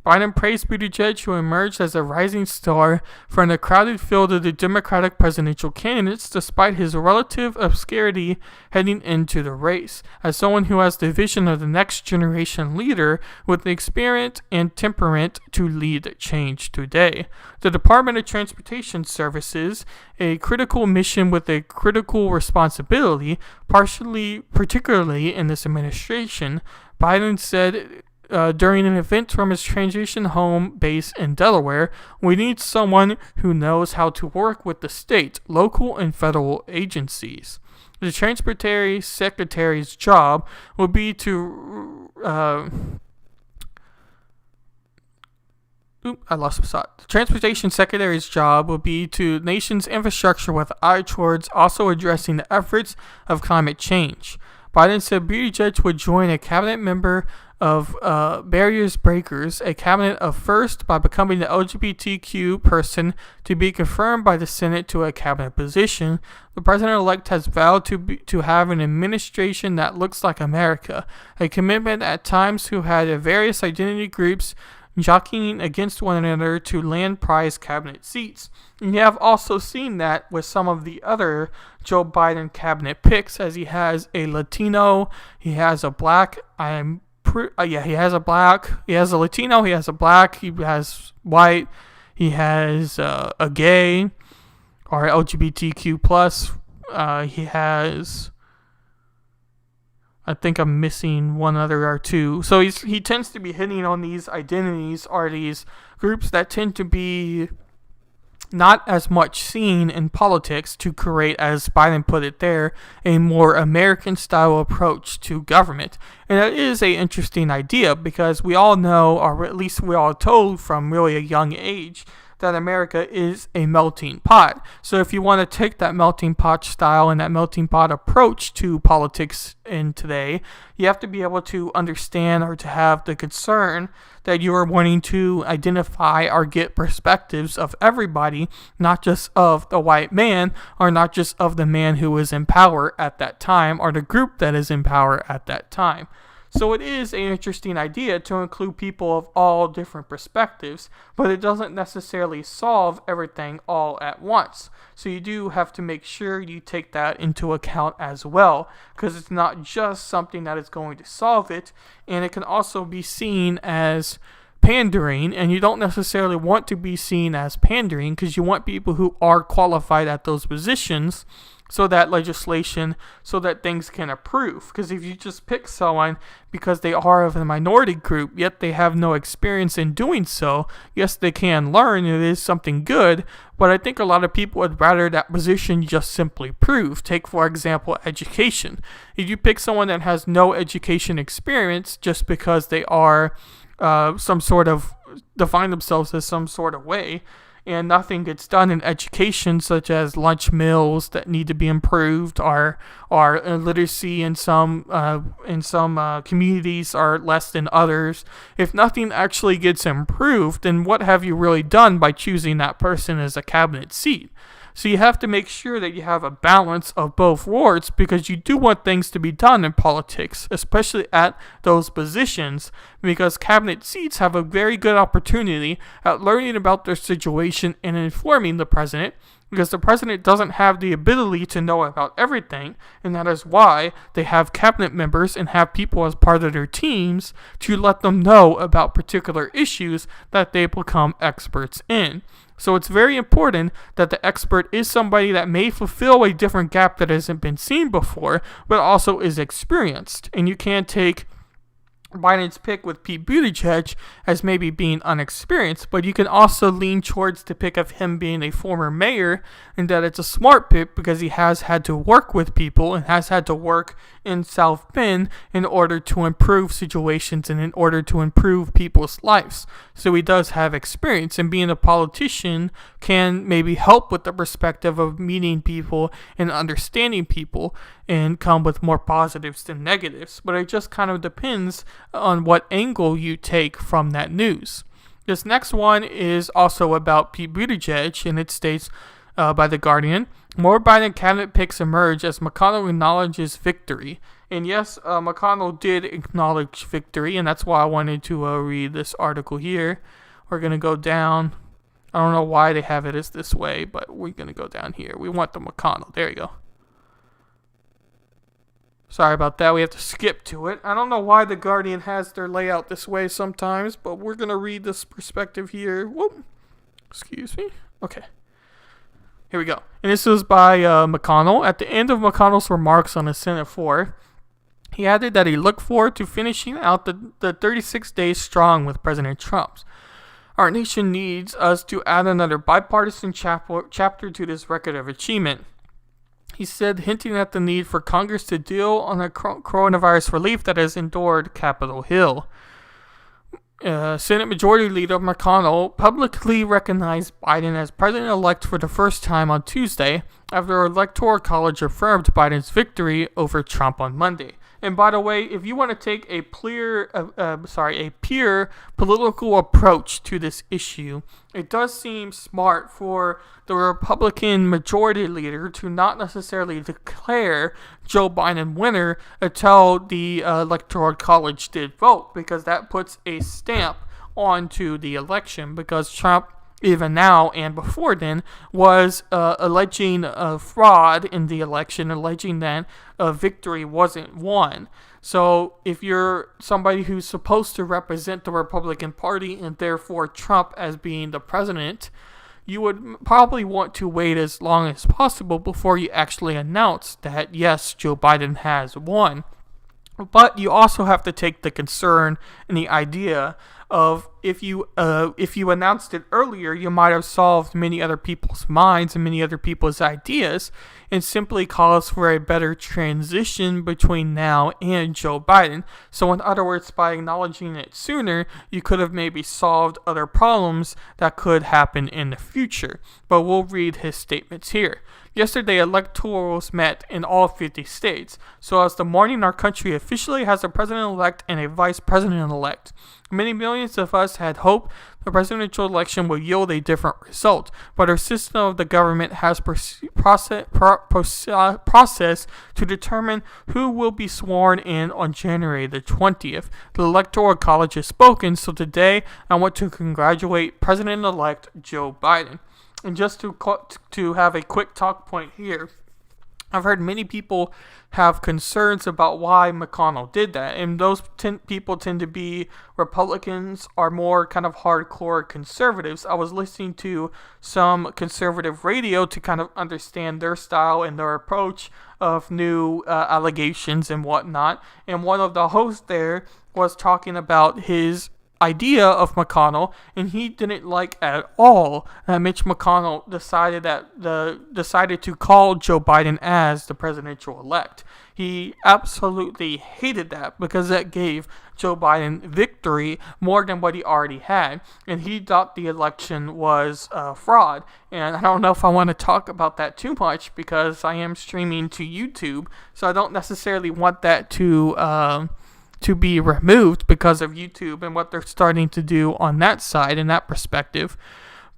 Biden praised Buttigieg, who emerged as a rising star from the crowded field of the Democratic presidential candidates despite his relative obscurity heading into the race, as someone who has the vision of the next generation leader with the experience and temperament to lead change today. The Department of Transportation Services, a critical mission with a critical responsibility, particularly in this administration, Biden said during an event from his transition home base in Delaware, "We need someone who knows how to work with the state, local, and federal agencies." The Transportation Secretary's job will be to The Transportation Secretary's job will be to nation's infrastructure with eye towards also addressing the efforts of climate change. Biden said Buttigieg would join a cabinet member of Barriers Breakers, a cabinet of first by becoming the LGBTQ person to be confirmed by the Senate to a cabinet position. The president-elect has vowed to have an administration that looks like America, a commitment at times who had various identity groups jockeying against one another to land prize cabinet seats. And you have also seen that with some of the other Joe Biden cabinet picks, as he has a Latino, he has a black, he has a black, he has a Latino, he has a black, he has white, he has a gay, or LGBTQ plus, he has, I think I'm missing one other or two. So he tends to be hitting on these identities, or these groups that tend to be not as much seen in politics to create, as Biden put it there, a more American-style approach to government. And that is an interesting idea because we all know, or at least we all told from really a young age, that America is a melting pot. So if you want to take that melting pot style and that melting pot approach to politics in today, you have to be able to understand or to have the concern that you are wanting to identify or get perspectives of everybody, not just of the white man, or not just of the man who is in power at that time, or the group that is in power at that time. So it is an interesting idea to include people of all different perspectives, but it doesn't necessarily solve everything all at once. So you do have to make sure you take that into account as well, because it's not just something that is going to solve it, and it can also be seen as pandering, and you don't necessarily want to be seen as pandering because you want people who are qualified at those positions so that things can approve. Because if you just pick someone because they are of a minority group, yet they have no experience in doing so, yes, they can learn, it is something good, but I think a lot of people would rather that position just simply prove. Take, for example, education. If you pick someone that has no education experience just because they are define themselves as some sort of way, and nothing gets done in education, such as lunch meals that need to be improved, or literacy in some communities are less than others. If nothing actually gets improved, then what have you really done by choosing that person as a cabinet seat? So you have to make sure that you have a balance of both worlds, because you do want things to be done in politics, especially at those positions, because cabinet seats have a very good opportunity at learning about their situation and informing the president, because the president doesn't have the ability to know about everything, and that is why they have cabinet members and have people as part of their teams to let them know about particular issues that they become experts in. So it's very important that the expert is somebody that may fulfill a different gap that hasn't been seen before, but also is experienced. And you can't take Biden's pick with Pete Buttigieg as maybe being unexperienced, but you can also lean towards the pick of him being a former mayor, and that it's a smart pick because he has had to work with people and has had to work in South Bend in order to improve situations and in order to improve people's lives. So he does have experience, and being a politician can maybe help with the perspective of meeting people and understanding people and come with more positives than negatives. But it just kind of depends on what angle you take from that news. This next one is also about Pete Buttigieg, and it states by The Guardian, more Biden cabinet picks emerge as McConnell acknowledges victory. And yes, McConnell did acknowledge victory, and that's why I wanted to read this article here. We're going to go down. I don't know why they have it as this way, but we're going to go down here. We want the McConnell. There you go. Sorry about that. We have to skip to it. I don't know why The Guardian has their layout this way sometimes, but we're going to read this perspective here. Whoop. Excuse me. Okay. Here we go. And this was by McConnell. At the end of McConnell's remarks on the Senate floor, he added that he looked forward to finishing out the 36 days strong with President Trump. Our nation needs us to add another bipartisan chapter to this record of achievement. He said, hinting at the need for Congress to deal on the coronavirus relief that has endured Capitol Hill. Senate Majority Leader McConnell publicly recognized Biden as president-elect for the first time on Tuesday after the Electoral College affirmed Biden's victory over Trump on Monday. And by the way, if you want to take a pure political approach to this issue, it does seem smart for the Republican majority leader to not necessarily declare Joe Biden winner until the Electoral College did vote, because that puts a stamp onto the election, because Trump, even now and before then, was alleging fraud in the election, alleging that victory wasn't won. So if you're somebody who's supposed to represent the Republican Party and therefore Trump as being the president, you would probably want to wait as long as possible before you actually announce that, yes, Joe Biden has won. But you also have to take the concern and the idea of if you announced it earlier, you might have solved many other people's minds and many other people's ideas, and simply calls for a better transition between now and Joe Biden. So in other words, by acknowledging it sooner, you could have maybe solved other problems that could happen in the future. But we'll read his statements here. Yesterday, electorals met in all 50 states. So as the morning our country officially has a president-elect and a vice president-elect. Many millions of us had hoped the presidential election will yield a different result, but our system of the government has process to determine who will be sworn in on January the 20th. The Electoral College has spoken, so today I want to congratulate President-elect Joe Biden. And just to have a quick talk point here, I've heard many people have concerns about why McConnell did that, and those people tend to be Republicans or more kind of hardcore conservatives. I was listening to some conservative radio to kind of understand their style and their approach of new allegations and whatnot, and one of the hosts there was talking about his idea of McConnell, and he didn't like at all that Mitch McConnell decided to call Joe Biden as the presidential elect. He absolutely hated that because that gave Joe Biden victory more than what he already had, and he thought the election was fraud. And I don't know if I want to talk about that too much because I am streaming to YouTube, so I don't necessarily want that to be removed because of YouTube and what they're starting to do on that side and that perspective.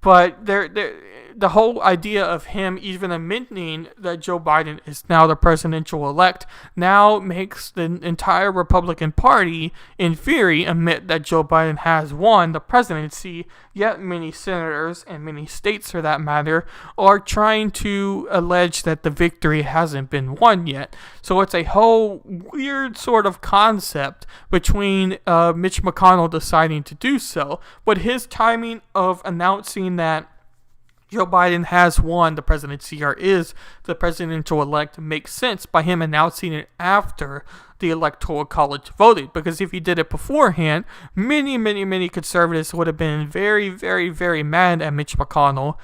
But the whole idea of him even admitting that Joe Biden is now the presidential elect now makes the entire Republican Party, in theory, admit that Joe Biden has won the presidency, yet many senators and many states, for that matter, are trying to allege that the victory hasn't been won yet. So it's a whole weird sort of concept between Mitch McConnell deciding to do so, but his timing of announcing that Joe Biden has won the presidency or is the presidential-elect makes sense by him announcing it after the Electoral College voted. Because if he did it beforehand, many conservatives would have been very mad at Mitch McConnell.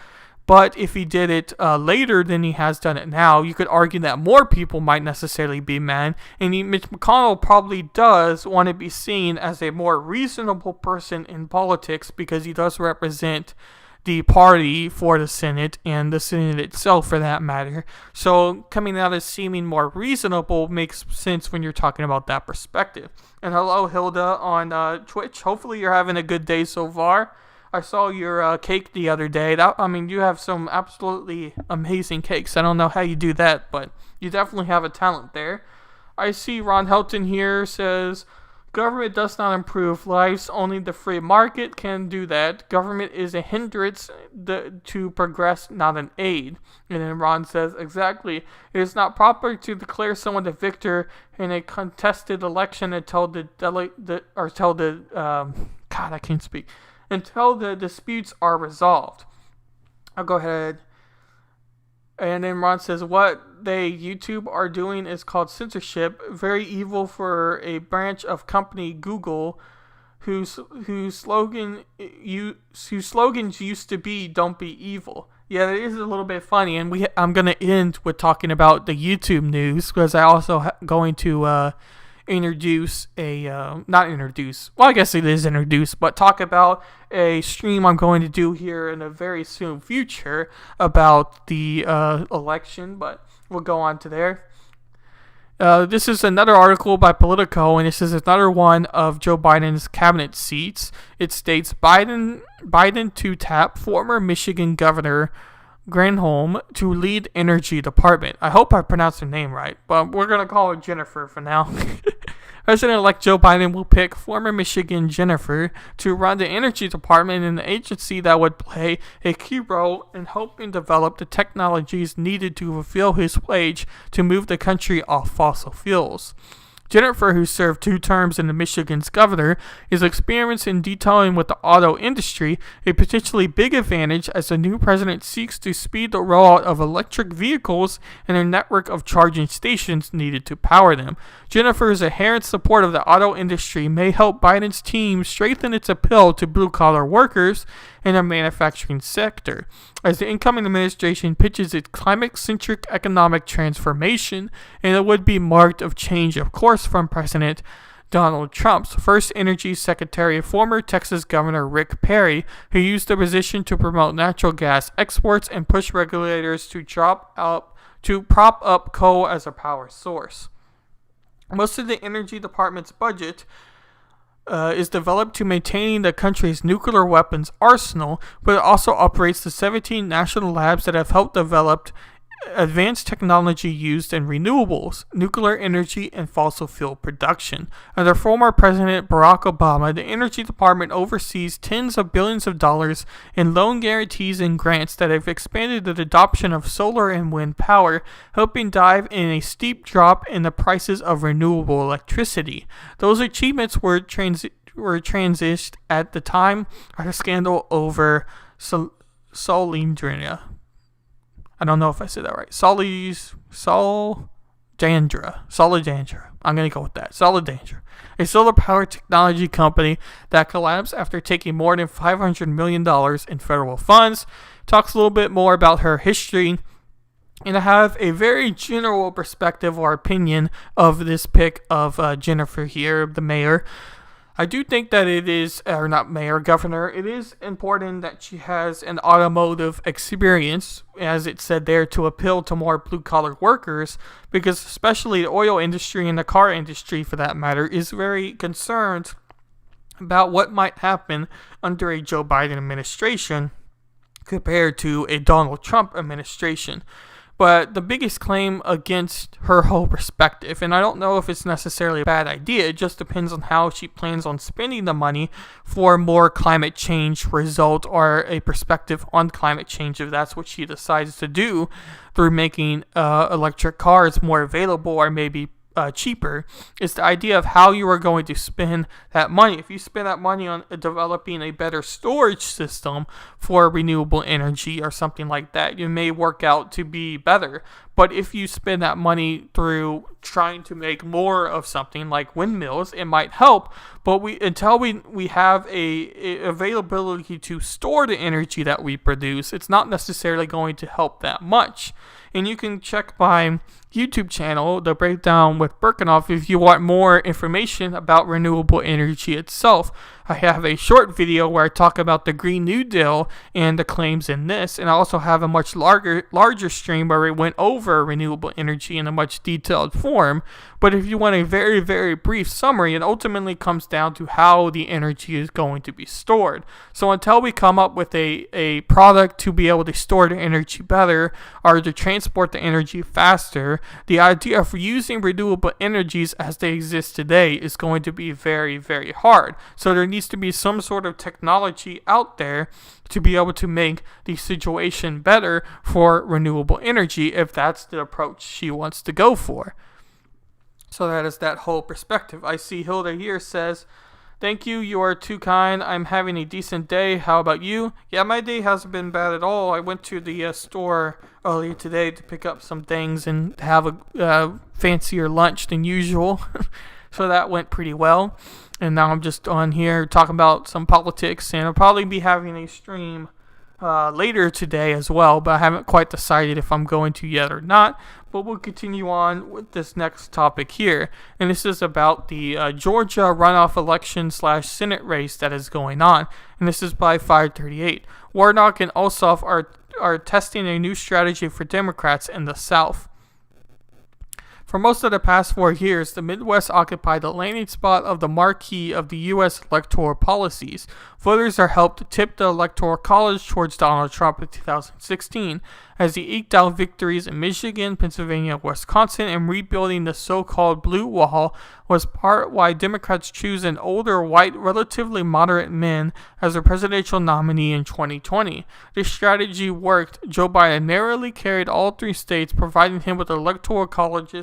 But if he did it later than he has done it now, you could argue that more people might necessarily be mad. And Mitch McConnell probably does want to be seen as a more reasonable person in politics because he does represent the party for the Senate and the Senate itself for that matter. So coming out as seeming more reasonable makes sense when you're talking about that perspective. And hello, Hilda on Twitch. Hopefully you're having a good day so far. I saw your cake the other day. You have some absolutely amazing cakes. I don't know how you do that, but you definitely have a talent there. I see Ron Helton here says, government does not improve lives. Only the free market can do that. Government is a hindrance to progress, not an aid. And then Ron says, exactly. It is not proper to declare someone the victor in a contested election until until the disputes are resolved. I'll go ahead. And then Ron says, what they YouTube are doing is called censorship. Very evil for a branch of company Google, whose slogans used to be "Don't be evil." Yeah, it is a little bit funny, and I'm gonna end with talking about the YouTube news because I also going to introduce but talk about a stream I'm going to do here in a very soon future about the election, but we'll go on to there. This is another article by Politico, and this is another one of Joe Biden's cabinet seats. It states Biden to tap former Michigan Governor Granholm to lead Energy Department. I hope I pronounced her name right, but we're going to call her Jennifer for now. President-elect Joe Biden will pick former Michigan Jennifer to run the Energy Department in the agency that would play a key role in helping develop the technologies needed to fulfill his pledge to move the country off fossil fuels. Jennifer, who served 2 terms in the Michigan's governor, is experienced in detailing with the auto industry, a potentially big advantage as the new president seeks to speed the rollout of electric vehicles and a network of charging stations needed to power them. Jennifer's inherent support of the auto industry may help Biden's team strengthen its appeal to blue-collar workers in the manufacturing sector, as the incoming administration pitches its climate-centric economic transformation, and it would be marked of change, of course, from President Donald Trump's first energy secretary, former Texas Governor Rick Perry, who used the position to promote natural gas exports and push regulators to prop up coal as a power source. Most of the Energy Department's budget is developed to maintaining the country's nuclear weapons arsenal, but it also operates the 17 national labs that have helped develop advanced technology used in renewables, nuclear energy, and fossil fuel production. Under former President Barack Obama, the Energy Department oversees tens of billions of dollars in loan guarantees and grants that have expanded the adoption of solar and wind power, helping dive in a steep drop in the prices of renewable electricity. Those achievements were transitioned at the time of the scandal over Solindria. I don't know if I said that right. Solidandra. I'm going to go with that. Solidandra. A solar power technology company that collapsed after taking more than $500 million in federal funds. Talks a little bit more about her history. And I have a very general perspective or opinion of this pick of Jennifer here, the mayor. I do think that it is, or not mayor, governor, it is important that she has an automotive experience, as it said there, to appeal to more blue-collar workers, because especially the oil industry and the car industry, for that matter, is very concerned about what might happen under a Joe Biden administration compared to a Donald Trump administration. But the biggest claim against her whole perspective, and I don't know if it's necessarily a bad idea, it just depends on how she plans on spending the money for more climate change result or a perspective on climate change, if that's what she decides to do through making electric cars more available, or maybe cheaper. It's the idea of how you are going to spend that money. If you spend that money on developing a better storage system for renewable energy or something like that, it may work out to be better. But if you spend that money through trying to make more of something like windmills, it might help. But until we have a availability to store the energy that we produce, it's not necessarily going to help that much. And you can check my YouTube channel, The Breakdown with Berckenhoff, if you want more information about renewable energy itself. I have a short video where I talk about the Green New Deal and the claims in this, and I also have a much larger stream where we went over renewable energy in a much detailed form. But if you want a very, very brief summary, it ultimately comes down to how the energy is going to be stored. So until we come up with a product to be able to store the energy better or to transport the energy faster, the idea of using renewable energies as they exist today is going to be very, very hard. So there needs to be some sort of technology out there to be able to make the situation better for renewable energy if that's the approach she wants to go for. So that is that whole perspective. I see Hilda here says, "Thank you, you are too kind. I'm having a decent day. How about you?" Yeah, my day hasn't been bad at all. I went to the store earlier today to pick up some things and have a fancier lunch than usual. So that went pretty well. And now I'm just on here talking about some politics, and I'll probably be having a stream later today as well, but I haven't quite decided if I'm going to yet or not. But we'll continue on with this next topic here, and this is about the Georgia runoff election / Senate race that is going on, and this is by 538. Warnock and Ossoff are testing a new strategy for Democrats in the South. For most of the past 4 years, the Midwest occupied the landing spot of the marquee of the U.S. electoral policies. Voters are helped tip the Electoral College towards Donald Trump in 2016, as he eked out victories in Michigan, Pennsylvania, Wisconsin, and rebuilding the so-called Blue Wall was part why Democrats choose an older, white, relatively moderate man as their presidential nominee in 2020. This strategy worked. Joe Biden narrowly carried all 3 states, providing him with the Electoral College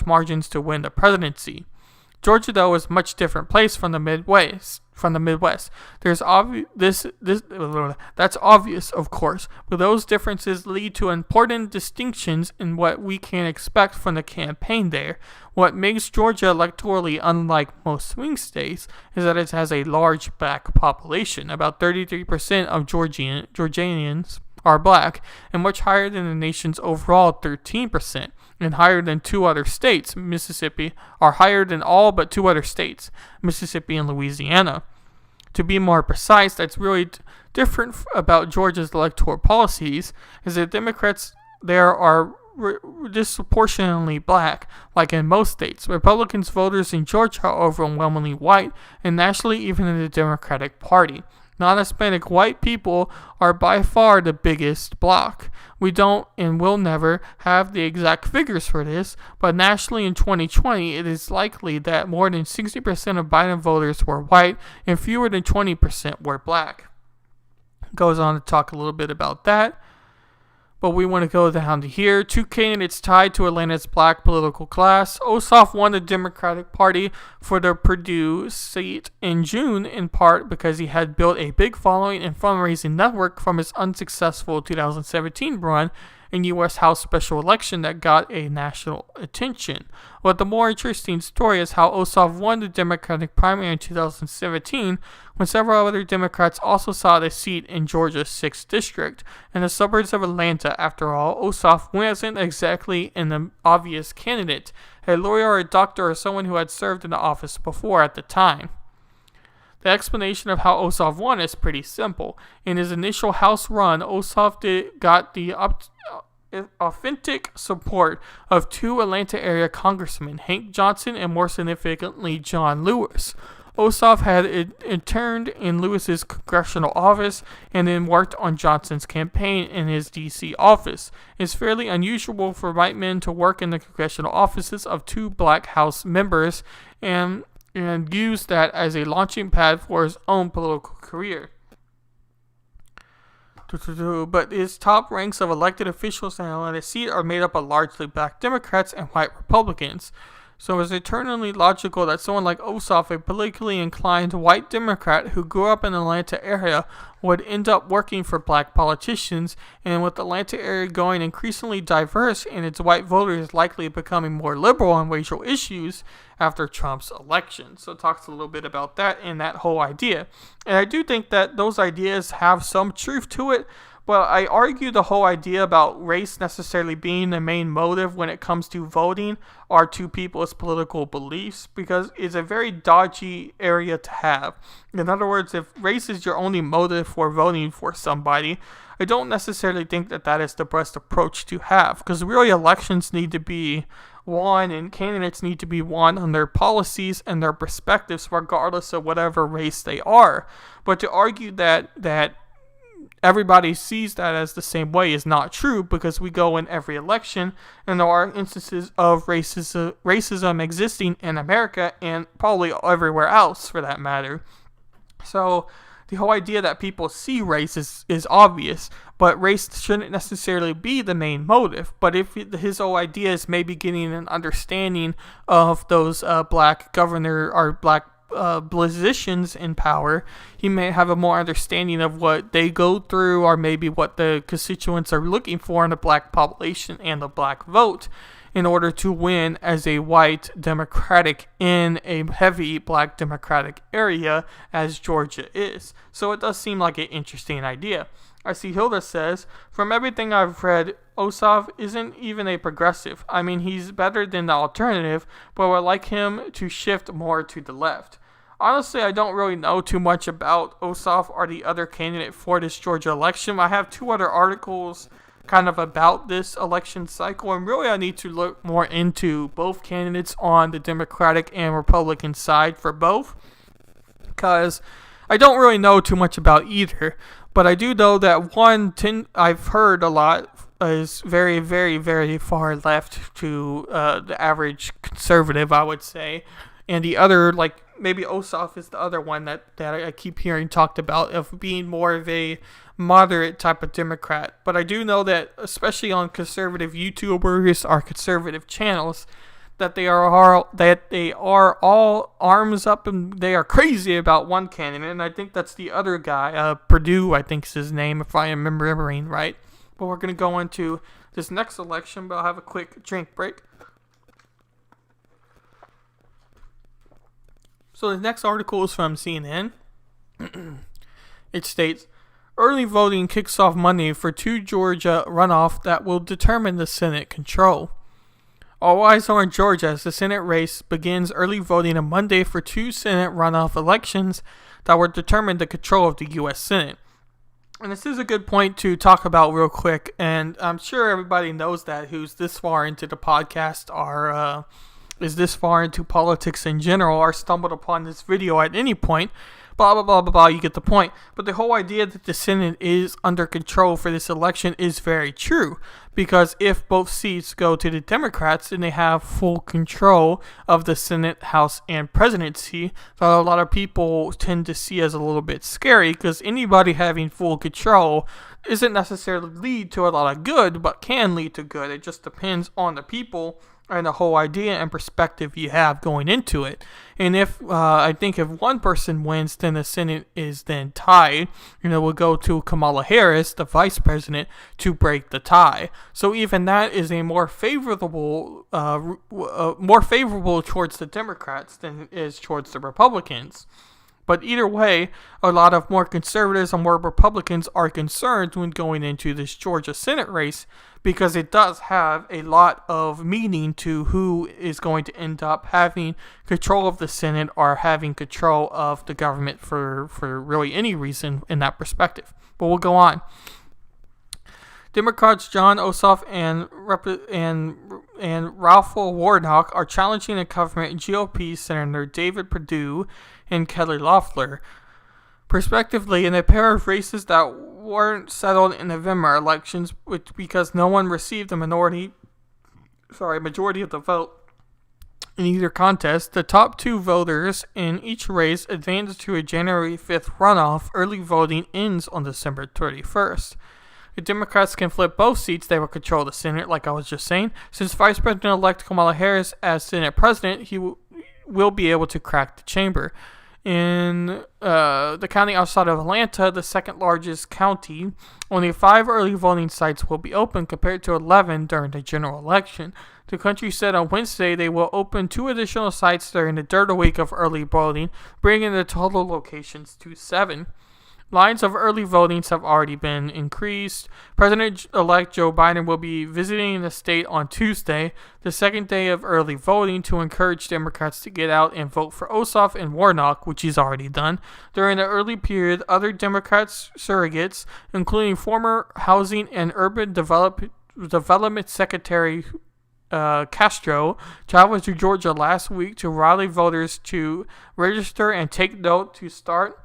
margins to win the presidency. Georgia, though, is a much different place from the Midwest. That's obvious, of course, but those differences lead to important distinctions in what we can expect from the campaign there. What makes Georgia electorally unlike most swing states is that it has a large black population. About 33% of Georgians are black, and much higher than the nation's overall 13%, and higher than 2 other states, Mississippi, are higher than all but 2 other states, Mississippi and Louisiana. To be more precise, that's really different about Georgia's electoral policies, is that Democrats there are disproportionately black, like in most states. Republicans voters in Georgia are overwhelmingly white, and nationally even in the Democratic Party. Non-Hispanic white people are by far the biggest bloc. We don't and will never have the exact figures for this, but nationally in 2020, it is likely that more than 60% of Biden voters were white and fewer than 20% were black. Goes on to talk a little bit about that. But we want to go down to here. 2 candidates tied to Atlanta's black political class. Ossoff won the Democratic Party for the Purdue seat in June, in part because he had built a big following and fundraising network from his unsuccessful 2017 run in U.S. House special election that got a national attention. But the more interesting story is how Ossoff won the Democratic primary in 2017, when several other Democrats also saw the seat in Georgia's 6th district. In the suburbs of Atlanta, after all, Ossoff wasn't exactly an obvious candidate, a lawyer or a doctor or someone who had served in the office before at the time. The explanation of how Ossoff won is pretty simple. In his initial House run, Ossoff got the authentic support of 2 Atlanta area congressmen, Hank Johnson and more significantly John Lewis. Ossoff had interned in Lewis's congressional office and then worked on Johnson's campaign in his D.C. office. It's fairly unusual for white men to work in the congressional offices of 2 black House members and use that as a launching pad for his own political career. But his top ranks of elected officials in his seat are made up of largely black Democrats and white Republicans. So it's eternally logical that someone like Ossoff, a politically inclined white Democrat who grew up in the Atlanta area, would end up working for black politicians, and with the Atlanta area going increasingly diverse and its white voters likely becoming more liberal on racial issues after Trump's election. So it talks a little bit about that and that whole idea. And I do think that those ideas have some truth to it, but I argue the whole idea about race necessarily being the main motive when it comes to voting are to people's political beliefs, because it's a very dodgy area to have. In other words, if race is your only motive for voting for somebody, I don't necessarily think that that is the best approach to have, because really elections need to be won and candidates need to be won on their policies and their perspectives regardless of whatever race they are. But to argue that everybody sees that as the same way is not true, because we go in every election and there are instances of racism existing in America and probably everywhere else for that matter. So the whole idea that people see race is obvious, but race shouldn't necessarily be the main motive. But if his whole idea is maybe getting an understanding of those black governor or black positions in power, he may have a more understanding of what they go through, or maybe what the constituents are looking for in the black population and the black vote in order to win as a white Democratic in a heavy black Democratic area as Georgia is. So it does seem like an interesting idea. I see Hilda says, from everything I've read, Ossoff isn't even a progressive. I mean, he's better than the alternative, but would like him to shift more to the left. Honestly, I don't really know too much about Ossoff or the other candidate for this Georgia election. I have 2 other articles kind of about this election cycle, and really I need to look more into both candidates on the Democratic and Republican side for both, because I don't really know too much about either. But I do know that I've heard a lot is very, very, very far left to the average conservative, I would say. And the other, like maybe Ossoff is the other one that I keep hearing talked about of being more of a moderate type of Democrat. But I do know that, especially on conservative YouTubers or conservative channels, that they are all arms up and they are crazy about one candidate, and I think that's the other guy, Perdue, I think is his name, if I am remembering right. But we're going to go into this next election, but I'll have a quick drink break. So the next article is from CNN. It states, early voting kicks off Monday for 2 Georgia runoff that will determine the Senate control. All eyes are in Georgia as the Senate race begins early voting on Monday for 2 Senate runoff elections that will determine the control of the U.S. Senate. And this is a good point to talk about real quick, and I'm sure everybody knows that who's this far into the podcast or is this far into politics in general or stumbled upon this video at any point. Blah, blah, blah, blah, blah, you get the point. But the whole idea that the Senate is under control for this election is very true. Because if both seats go to the Democrats, then they have full control of the Senate, House, and presidency. So a lot of people tend to see as a little bit scary, because anybody having full control isn't necessarily lead to a lot of good, but can lead to good. It just depends on the people and the whole idea and perspective you have going into it. And if I think if one person wins, then the Senate is then tied. We'll go to Kamala Harris, the vice president, to break the tie. So even that is a more favorable towards the Democrats than it is towards the Republicans. But either way, a lot of more conservatives and more Republicans are concerned when going into this Georgia Senate race, because it does have a lot of meaning to who is going to end up having control of the Senate or having control of the government for really any reason in that perspective. But we'll go on. Democrats Jon Ossoff and Ralph Warnock are challenging incumbent GOP Senator David Perdue and Kelly Loeffler, respectively, in a pair of races that weren't settled in November elections, because no one received the majority of the vote. In either contest, the top 2 voters in each race advance to a January 5th runoff. Early voting ends on December 31st. If Democrats can flip both seats, they will control the Senate, like I was just saying. Since Vice President-elect Kamala Harris as Senate President, he will be able to crack the chamber. In the county outside of Atlanta, the second largest county, only 5 early voting sites will be open compared to 11 during the general election. The country said on Wednesday they will open 2 additional sites during the third week of early voting, bringing the total locations to 7. Lines of early votings have already been increased. President-elect Joe Biden will be visiting the state on Tuesday, the second day of early voting, to encourage Democrats to get out and vote for Ossoff and Warnock, which he's already done. During the early period, other Democrats surrogates, including former Housing and Urban Development Secretary Castro, traveled to Georgia last week to rally voters to register and take note to start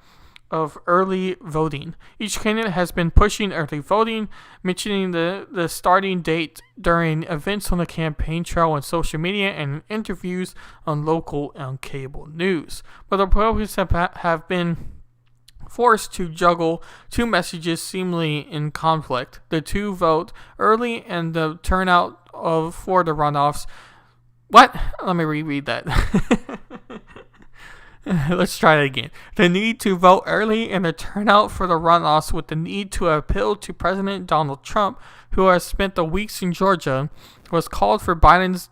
of early voting. Each candidate has been pushing early voting, mentioning the starting date during events on the campaign trail on social media and in interviews on local and cable news. But the Republicans have been forced to juggle 2 messages seemingly in conflict: the 2 vote early and the turnout for the runoffs. What? Let me reread that. Let's try it again. The need to vote early and the turnout for the runoffs, with the need to appeal to President Donald Trump, who has spent the weeks in Georgia, was called for Biden's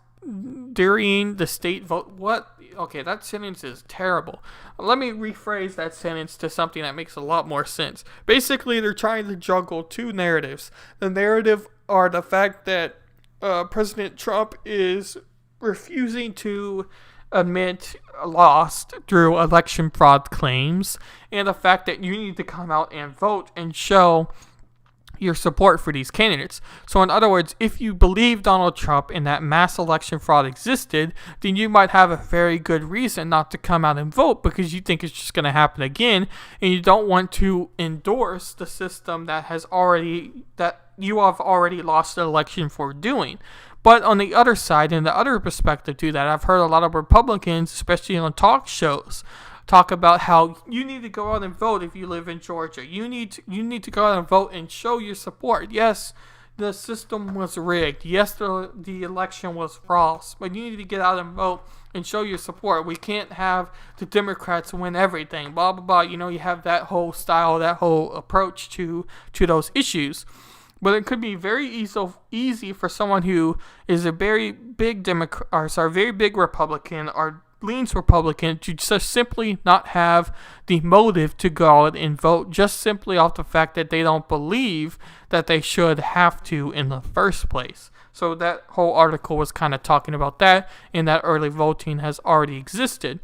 during the state vote. What? Okay, that sentence is terrible. Let me rephrase that sentence to something that makes a lot more sense. Basically, they're trying to juggle 2 narratives. The narrative are the fact that President Trump is refusing to admit lost through election fraud claims, and the fact that you need to come out and vote and show your support for these candidates. So in other words, if you believe Donald Trump and that mass election fraud existed, then you might have a very good reason not to come out and vote, because you think it's just going to happen again, and you don't want to endorse the system that you have already lost the election for doing. But on the other side, and the other perspective to that, I've heard a lot of Republicans, especially on talk shows, talk about how you need to go out and vote if you live in Georgia. You need to go out and vote and show your support. Yes, the system was rigged. Yes, the election was false. But you need to get out and vote and show your support. We can't have the Democrats win everything. Blah, blah, blah. You have that whole style, that whole approach to those issues. But it could be very easy for someone who is a very big very big Republican or leans Republican to just simply not have the motive to go out and vote, just simply off the fact that they don't believe that they should have to in the first place. So that whole article was kind of talking about that, and that early voting has already existed.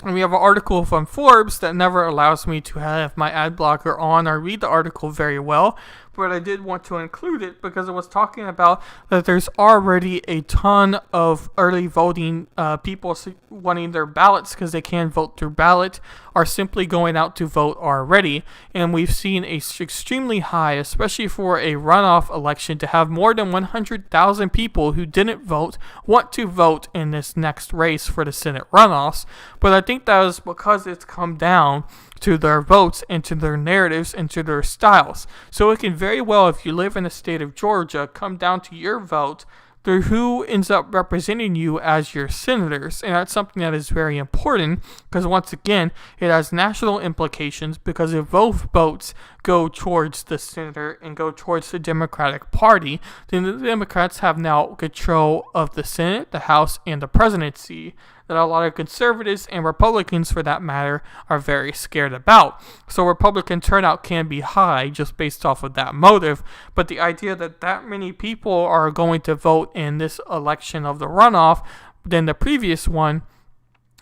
And we have an article from Forbes that never allows me to have my ad blocker on or read the article very well, but I did want to include it because it was talking about that there's already a ton of early voting people wanting their ballots because they can't vote through ballot, are simply going out to vote already. And we've seen a extremely high, especially for a runoff election, to have more than 100,000 people who didn't vote want to vote in this next race for the Senate runoffs. But I think that is because it's come down to their votes and to their narratives and to their styles. So it can very well, if you live in the state of Georgia, come down to your vote through who ends up representing you as your senators. And that's something that is very important because, once again, it has national implications, because if both votes go towards the senator and go towards the Democratic Party, then the Democrats have now control of the Senate, the House, and the presidency, that a lot of conservatives and Republicans, for that matter, are very scared about. So Republican turnout can be high just based off of that motive, but the idea that many people are going to vote in this election of the runoff than the previous one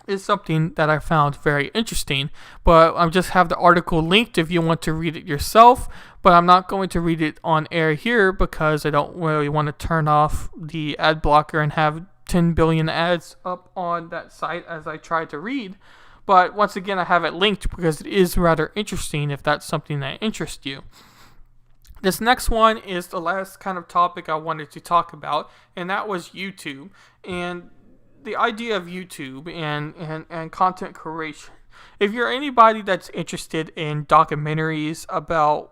is something that I found very interesting. But I just have the article linked if you want to read it yourself, but I'm not going to read it on air here because I don't really want to turn off the ad blocker and have 10 billion ads up on that site as I try to read. But once again, I have it linked because it is rather interesting if that's something that interests you. This next one is the last kind of topic I wanted to talk about, and that was YouTube. And the idea of YouTube and content creation. If you're anybody that's interested in documentaries about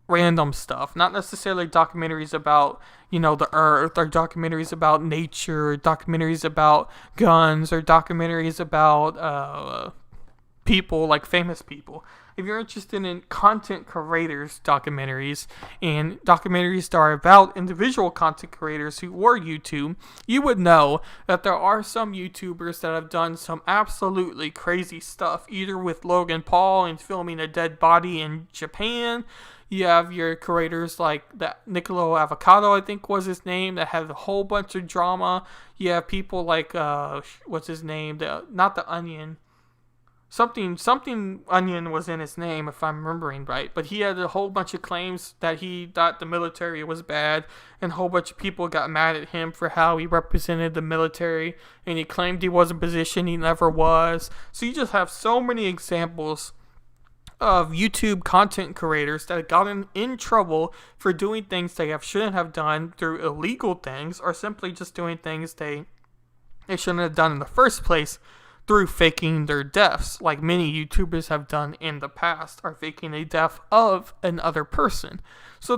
random stuff, not necessarily documentaries about, the earth, or documentaries about nature, or documentaries about guns, or documentaries about people, like famous people. If you're interested in content creators documentaries and documentaries that are about individual content creators who were YouTube, you would know that there are some YouTubers that have done some absolutely crazy stuff, either with Logan Paul and filming a dead body in Japan. You have your creators like that Nicolo Avocado, I think was his name, that had a whole bunch of drama. You have people like, what's his name? Not the Onion. Something Onion was in his name, if I'm remembering right. But he had a whole bunch of claims that he thought the military was bad, and a whole bunch of people got mad at him for how he represented the military, and he claimed he was in position he never was. So you just have so many examples of YouTube content creators that have gotten in trouble for doing things they shouldn't have done through illegal things, or simply just doing things they shouldn't have done in the first place through faking their deaths, like many YouTubers have done in the past, are faking a death of another person. So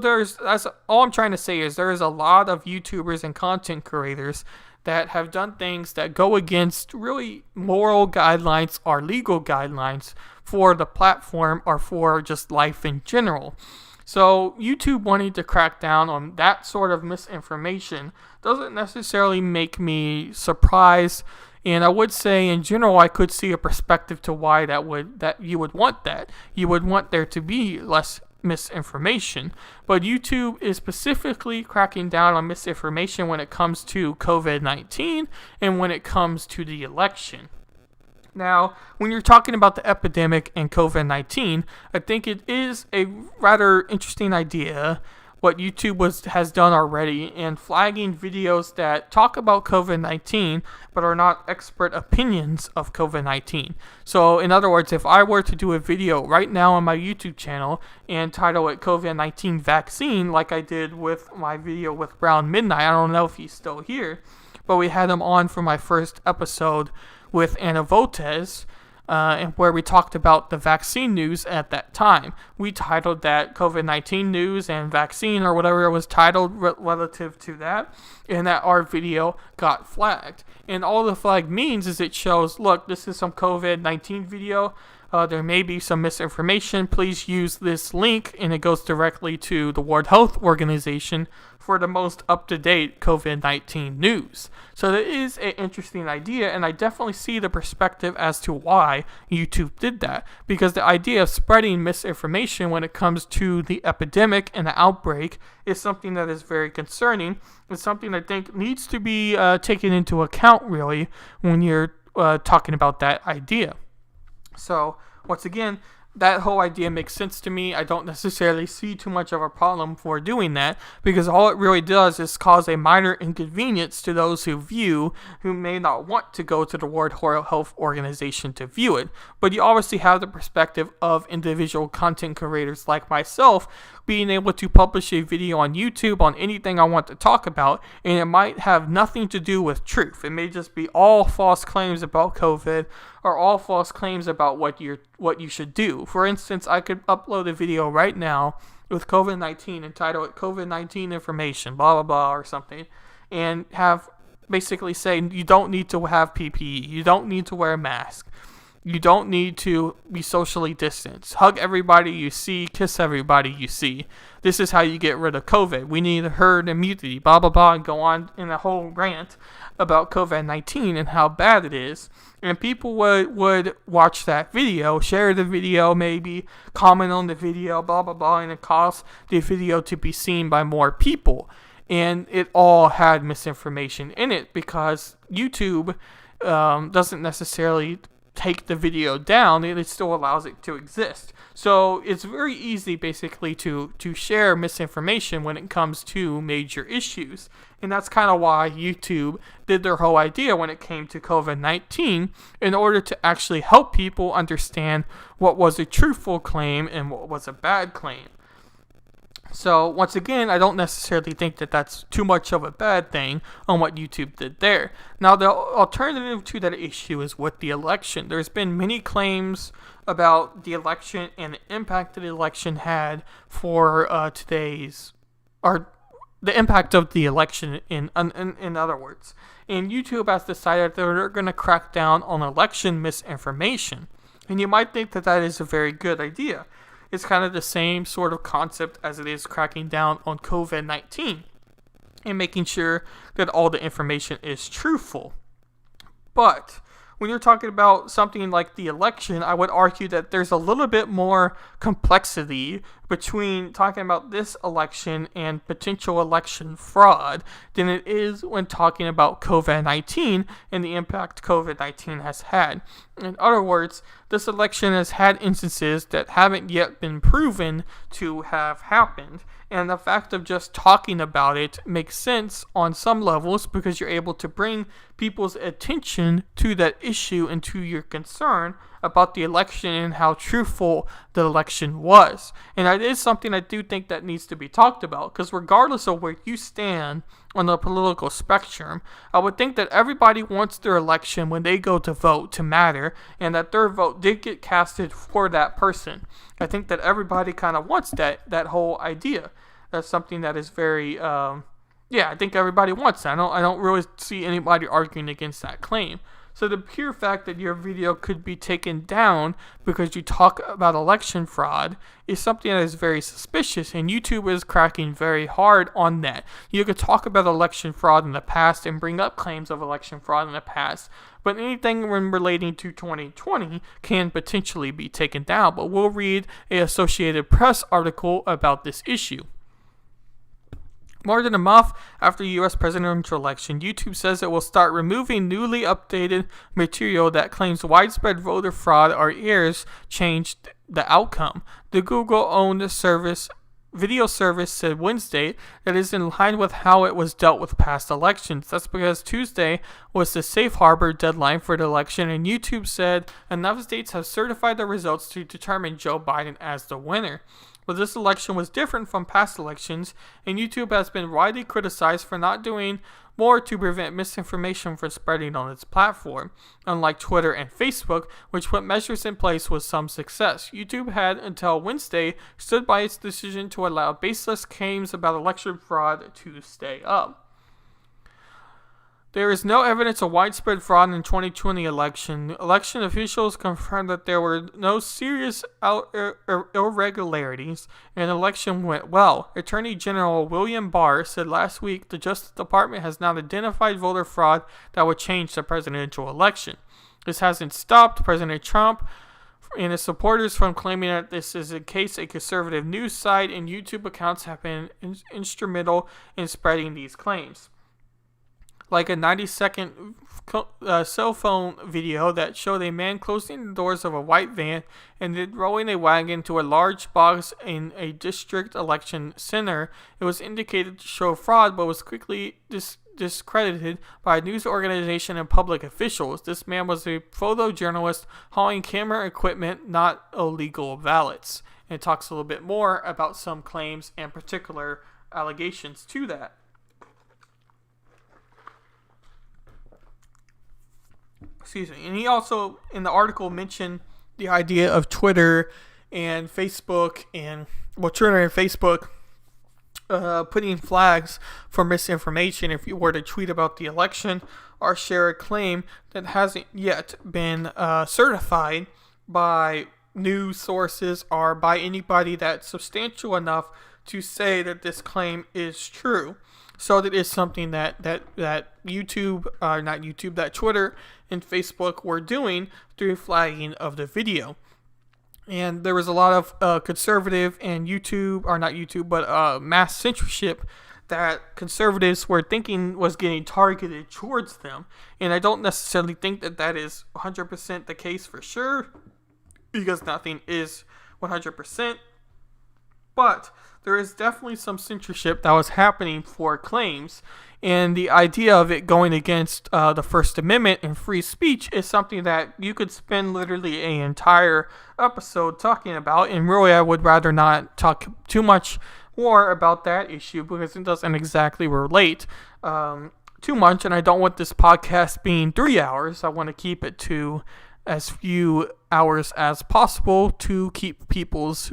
all I'm trying to say is there is a lot of YouTubers and content creators that have done things that go against really moral guidelines or legal guidelines for the platform or for just life in general. So YouTube wanting to crack down on that sort of misinformation doesn't necessarily make me surprised. And I would say, in general, I could see a perspective to why that you would want that. You would want there to be less misinformation. But YouTube is specifically cracking down on misinformation when it comes to COVID-19 and when it comes to the election. Now, when you're talking about the epidemic and COVID-19, I think it is a rather interesting idea what YouTube has done already in flagging videos that talk about COVID-19 but are not expert opinions of COVID-19. So in other words, if I were to do a video right now on my YouTube channel and title it COVID-19 vaccine, like I did with my video with Brown Midnight, I don't know if he's still here, but we had him on for my first episode with Anna Votes, and where we talked about the vaccine news at that time. We titled that COVID-19 news and vaccine, or whatever it was titled relative to that, and that our video got flagged. And all the flag means is it shows, look, this is some COVID-19 video. There may be some misinformation. Please use this link, and it goes directly to the World Health Organization for the most up-to-date COVID-19 news. So that is an interesting idea, and I definitely see the perspective as to why YouTube did that. Because the idea of spreading misinformation when it comes to the epidemic and the outbreak is something that is very concerning. It's something I think needs to be taken into account, really, when you're talking about that idea. So, once again, that whole idea makes sense to me. I don't necessarily see too much of a problem for doing that, because all it really does is cause a minor inconvenience to those who may not want to go to the World Health Organization to view it. But you obviously have the perspective of individual content creators like myself being able to publish a video on YouTube on anything I want to talk about, and it might have nothing to do with truth. It may just be all false claims about COVID, or all false claims about what you should do. For instance, I could upload a video right now with COVID-19 and title it COVID-19 information, blah, blah, blah, or something, and have basically say you don't need to have PPE, you don't need to wear a mask, you don't need to be socially distanced, hug everybody you see, kiss everybody you see. This is how you get rid of COVID. We need herd immunity, blah, blah, blah, and go on in a whole rant about COVID-19 and how bad it is. And people would watch that video, share the video, maybe comment on the video, blah, blah, blah, and it caused the video to be seen by more people. And it all had misinformation in it because YouTube doesn't necessarily take the video down, it still allows it to exist. So it's very easy basically to share misinformation when it comes to major issues. And that's kind of why YouTube did their whole idea when it came to COVID-19 in order to actually help people understand what was a truthful claim and what was a bad claim. So, once again, I don't necessarily think that that's too much of a bad thing on what YouTube did there. Now, the alternative to that issue is with the election. There's been many claims about the election and the impact that the election had for the impact of the election in other words. And YouTube has decided that they're going to crack down on election misinformation. And you might think that that is a very good idea. It's kind of the same sort of concept as it is cracking down on COVID-19 and making sure that all the information is truthful. But when you're talking about something like the election, I would argue that there's a little bit more complexity between talking about this election and potential election fraud than it is when talking about COVID-19 and the impact COVID-19 has had. In other words, this election has had instances that haven't yet been proven to have happened. And the fact of just talking about it makes sense on some levels because you're able to bring people's attention to that issue and to your concern about the election and how truthful the election was. And that is something I do think that needs to be talked about, because regardless of where you stand on the political spectrum, I would think that everybody wants their election when they go to vote to matter, and that their vote did get casted for that person. I think that everybody kind of wants that whole idea. That's something that is very, I think everybody wants that. I don't really see anybody arguing against that claim. So the pure fact that your video could be taken down because you talk about election fraud is something that is very suspicious, and YouTube is cracking very hard on that. You could talk about election fraud in the past and bring up claims of election fraud in the past, but anything when relating to 2020 can potentially be taken down. But we'll read an Associated Press article about this issue. More than a month after the U.S. presidential election, YouTube says it will start removing newly updated material that claims widespread voter fraud or errors changed the outcome. The Google-owned video service said Wednesday that is in line with how it was dealt with past elections. That's because Tuesday was the safe harbor deadline for the election, and YouTube said enough states have certified the results to determine Joe Biden as the winner. But this election was different from past elections, and YouTube has been widely criticized for not doing more to prevent misinformation from spreading on its platform. Unlike Twitter and Facebook, which put measures in place with some success, YouTube had until Wednesday stood by its decision to allow baseless claims about election fraud to stay up. There is no evidence of widespread fraud in the 2020 election. Election officials confirmed that there were no serious irregularities and the election went well. Attorney General William Barr said last week the Justice Department has now identified voter fraud that would change the presidential election. This hasn't stopped President Trump and his supporters from claiming that this is a case a conservative news site and YouTube accounts have been instrumental in spreading these claims. Like a 90-second cell phone video that showed a man closing the doors of a white van and then rolling a wagon to a large box in a district election center. It was indicated to show fraud, but was quickly discredited by a news organization and public officials. This man was a photojournalist hauling camera equipment, not illegal ballots. And it talks a little bit more about some claims and particular allegations to that. Excuse me. And he also, in the article, mentioned the idea of Twitter and Facebook putting flags for misinformation if you were to tweet about the election or share a claim that hasn't yet been certified by news sources or by anybody that's substantial enough to say that this claim is true. So that is something that Twitter and Facebook were doing through flagging of the video. And there was a lot of conservative and mass censorship that conservatives were thinking was getting targeted towards them. And I don't necessarily think that that is 100% the case for sure, because nothing is 100%. But there is definitely some censorship that was happening for claims, and the idea of it going against the First Amendment and free speech is something that you could spend literally an entire episode talking about, and really I would rather not talk too much more about that issue because it doesn't exactly relate too much, and I don't want this podcast being 3 hours. I want to keep it to as few hours as possible to keep people's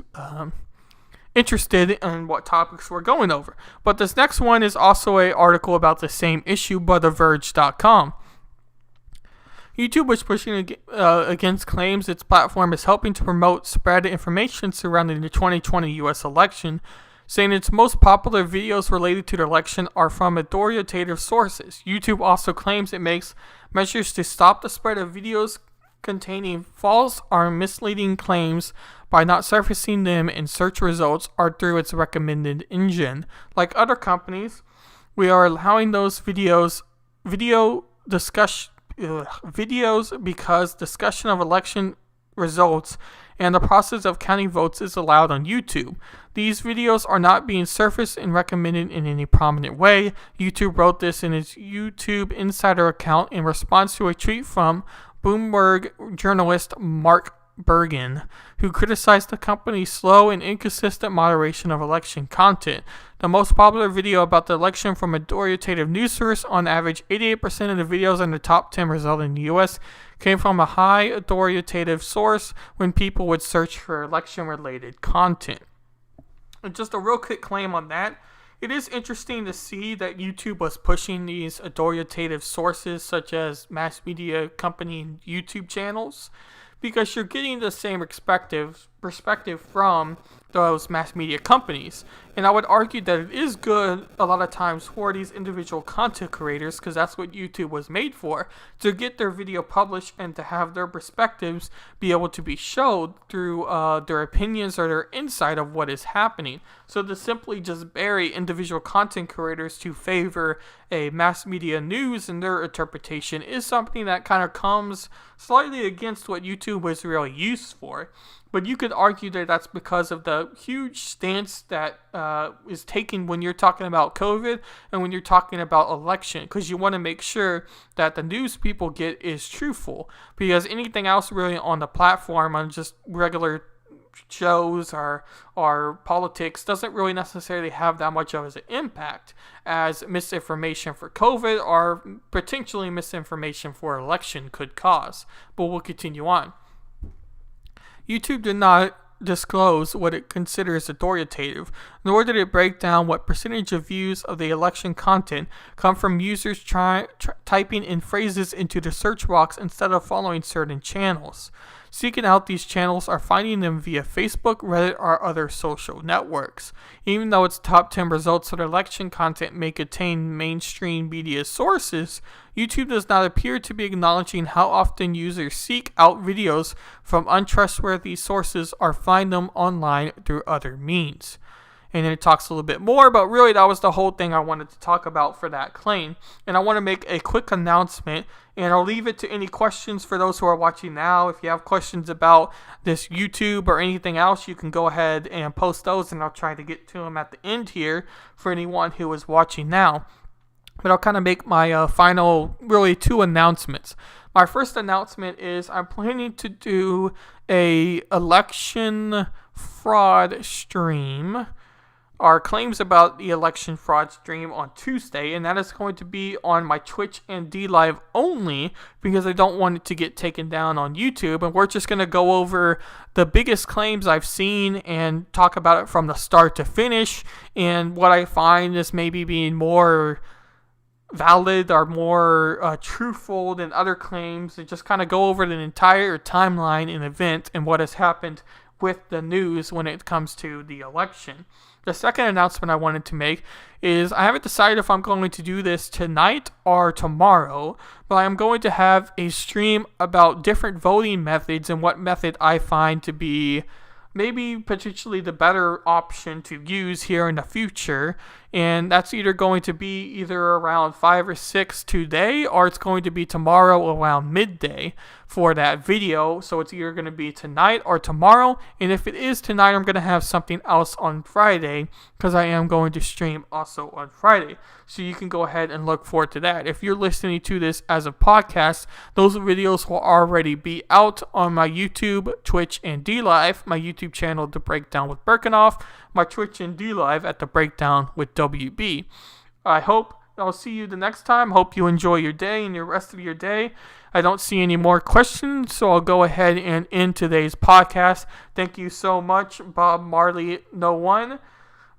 interested in what topics we're going over. But this next one is also an article about the same issue by TheVerge.com. YouTube was pushing against claims its platform is helping to promote spread information surrounding the 2020 U.S. election, saying its most popular videos related to the election are from authoritative sources. YouTube also claims it makes measures to stop the spread of videos containing false or misleading claims by not surfacing them in search results or through its recommended engine. Like other companies, we are allowing those videos because discussion of election results and the process of counting votes is allowed on YouTube. These videos are not being surfaced and recommended in any prominent way. YouTube wrote this in its YouTube Insider account in response to a tweet from Bloomberg journalist Mark Bergen, who criticized the company's slow and inconsistent moderation of election content. The most popular video about the election from authoritative news source, on average 88% of the videos in the top 10 result in the U.S., came from a high authoritative source when people would search for election-related content. And just a real quick claim on that. It is interesting to see that YouTube was pushing these authoritative sources such as mass media company YouTube channels because you're getting the same perspective from those mass media companies. And I would argue that it is good a lot of times for these individual content creators, because that's what YouTube was made for, to get their video published and to have their perspectives be able to be showed through their opinions or their insight of what is happening. So to simply just bury individual content creators to favor a mass media news and their interpretation is something that kind of comes slightly against what YouTube was really used for. But you could argue that that's because of the huge stance that is taken when you're talking about COVID and when you're talking about election, because you want to make sure that the news people get is truthful. Because anything else really on the platform, on just regular shows or politics, doesn't really necessarily have that much of an impact as misinformation for COVID or potentially misinformation for election could cause. But we'll continue on. YouTube did not disclose what it considers authoritative, nor did it break down what percentage of views of the election content come from users typing in phrases into the search box instead of following certain channels. Seeking out these channels are finding them via Facebook, Reddit, or other social networks. Even though its top 10 results of election content may contain mainstream media sources, YouTube does not appear to be acknowledging how often users seek out videos from untrustworthy sources or find them online through other means. And then it talks a little bit more, but really that was the whole thing I wanted to talk about for that claim. And I want to make a quick announcement, and I'll leave it to any questions for those who are watching now. If you have questions about this YouTube or anything else, you can go ahead and post those, and I'll try to get to them at the end here for anyone who is watching now. But I'll kind of make my final, really, 2 announcements. My first announcement is I'm planning to do a election fraud stream, or claims about the election fraud stream on Tuesday, and that is going to be on my Twitch and DLive only because I don't want it to get taken down on YouTube, and we're just going to go over the biggest claims I've seen and talk about it from the start to finish, and what I find is maybe being more valid or more truthful than other claims, and just kind of go over the entire timeline and event and what has happened with the news when it comes to the election. The second announcement I wanted to make is I haven't decided if I'm going to do this tonight or tomorrow, but I'm going to have a stream about different voting methods and what method I find to be maybe potentially the better option to use here in the future. And that's either going to be either around 5 or 6 today, or it's going to be tomorrow around midday for that video. So it's either going to be tonight or tomorrow. And if it is tonight, I'm going to have something else on Friday, because I am going to stream also on Friday. So you can go ahead and look forward to that. If you're listening to this as a podcast, those videos will already be out on my YouTube, Twitch, and DLive. My YouTube YouTube channel, The Breakdown with Berckenhoff, my Twitch and D Live at The Breakdown with WB. I hope I'll see you the next time. Hope you enjoy your day and the rest of your day. I don't see any more questions, so I'll go ahead and end today's podcast. Thank you so much, Bob Marley No One,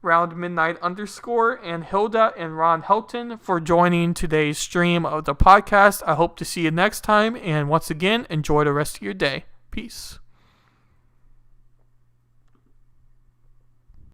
Round Midnight _ and Hilda and Ron Helton for joining today's stream of the podcast. I hope to see you next time, and once again, enjoy the rest of your day. Peace.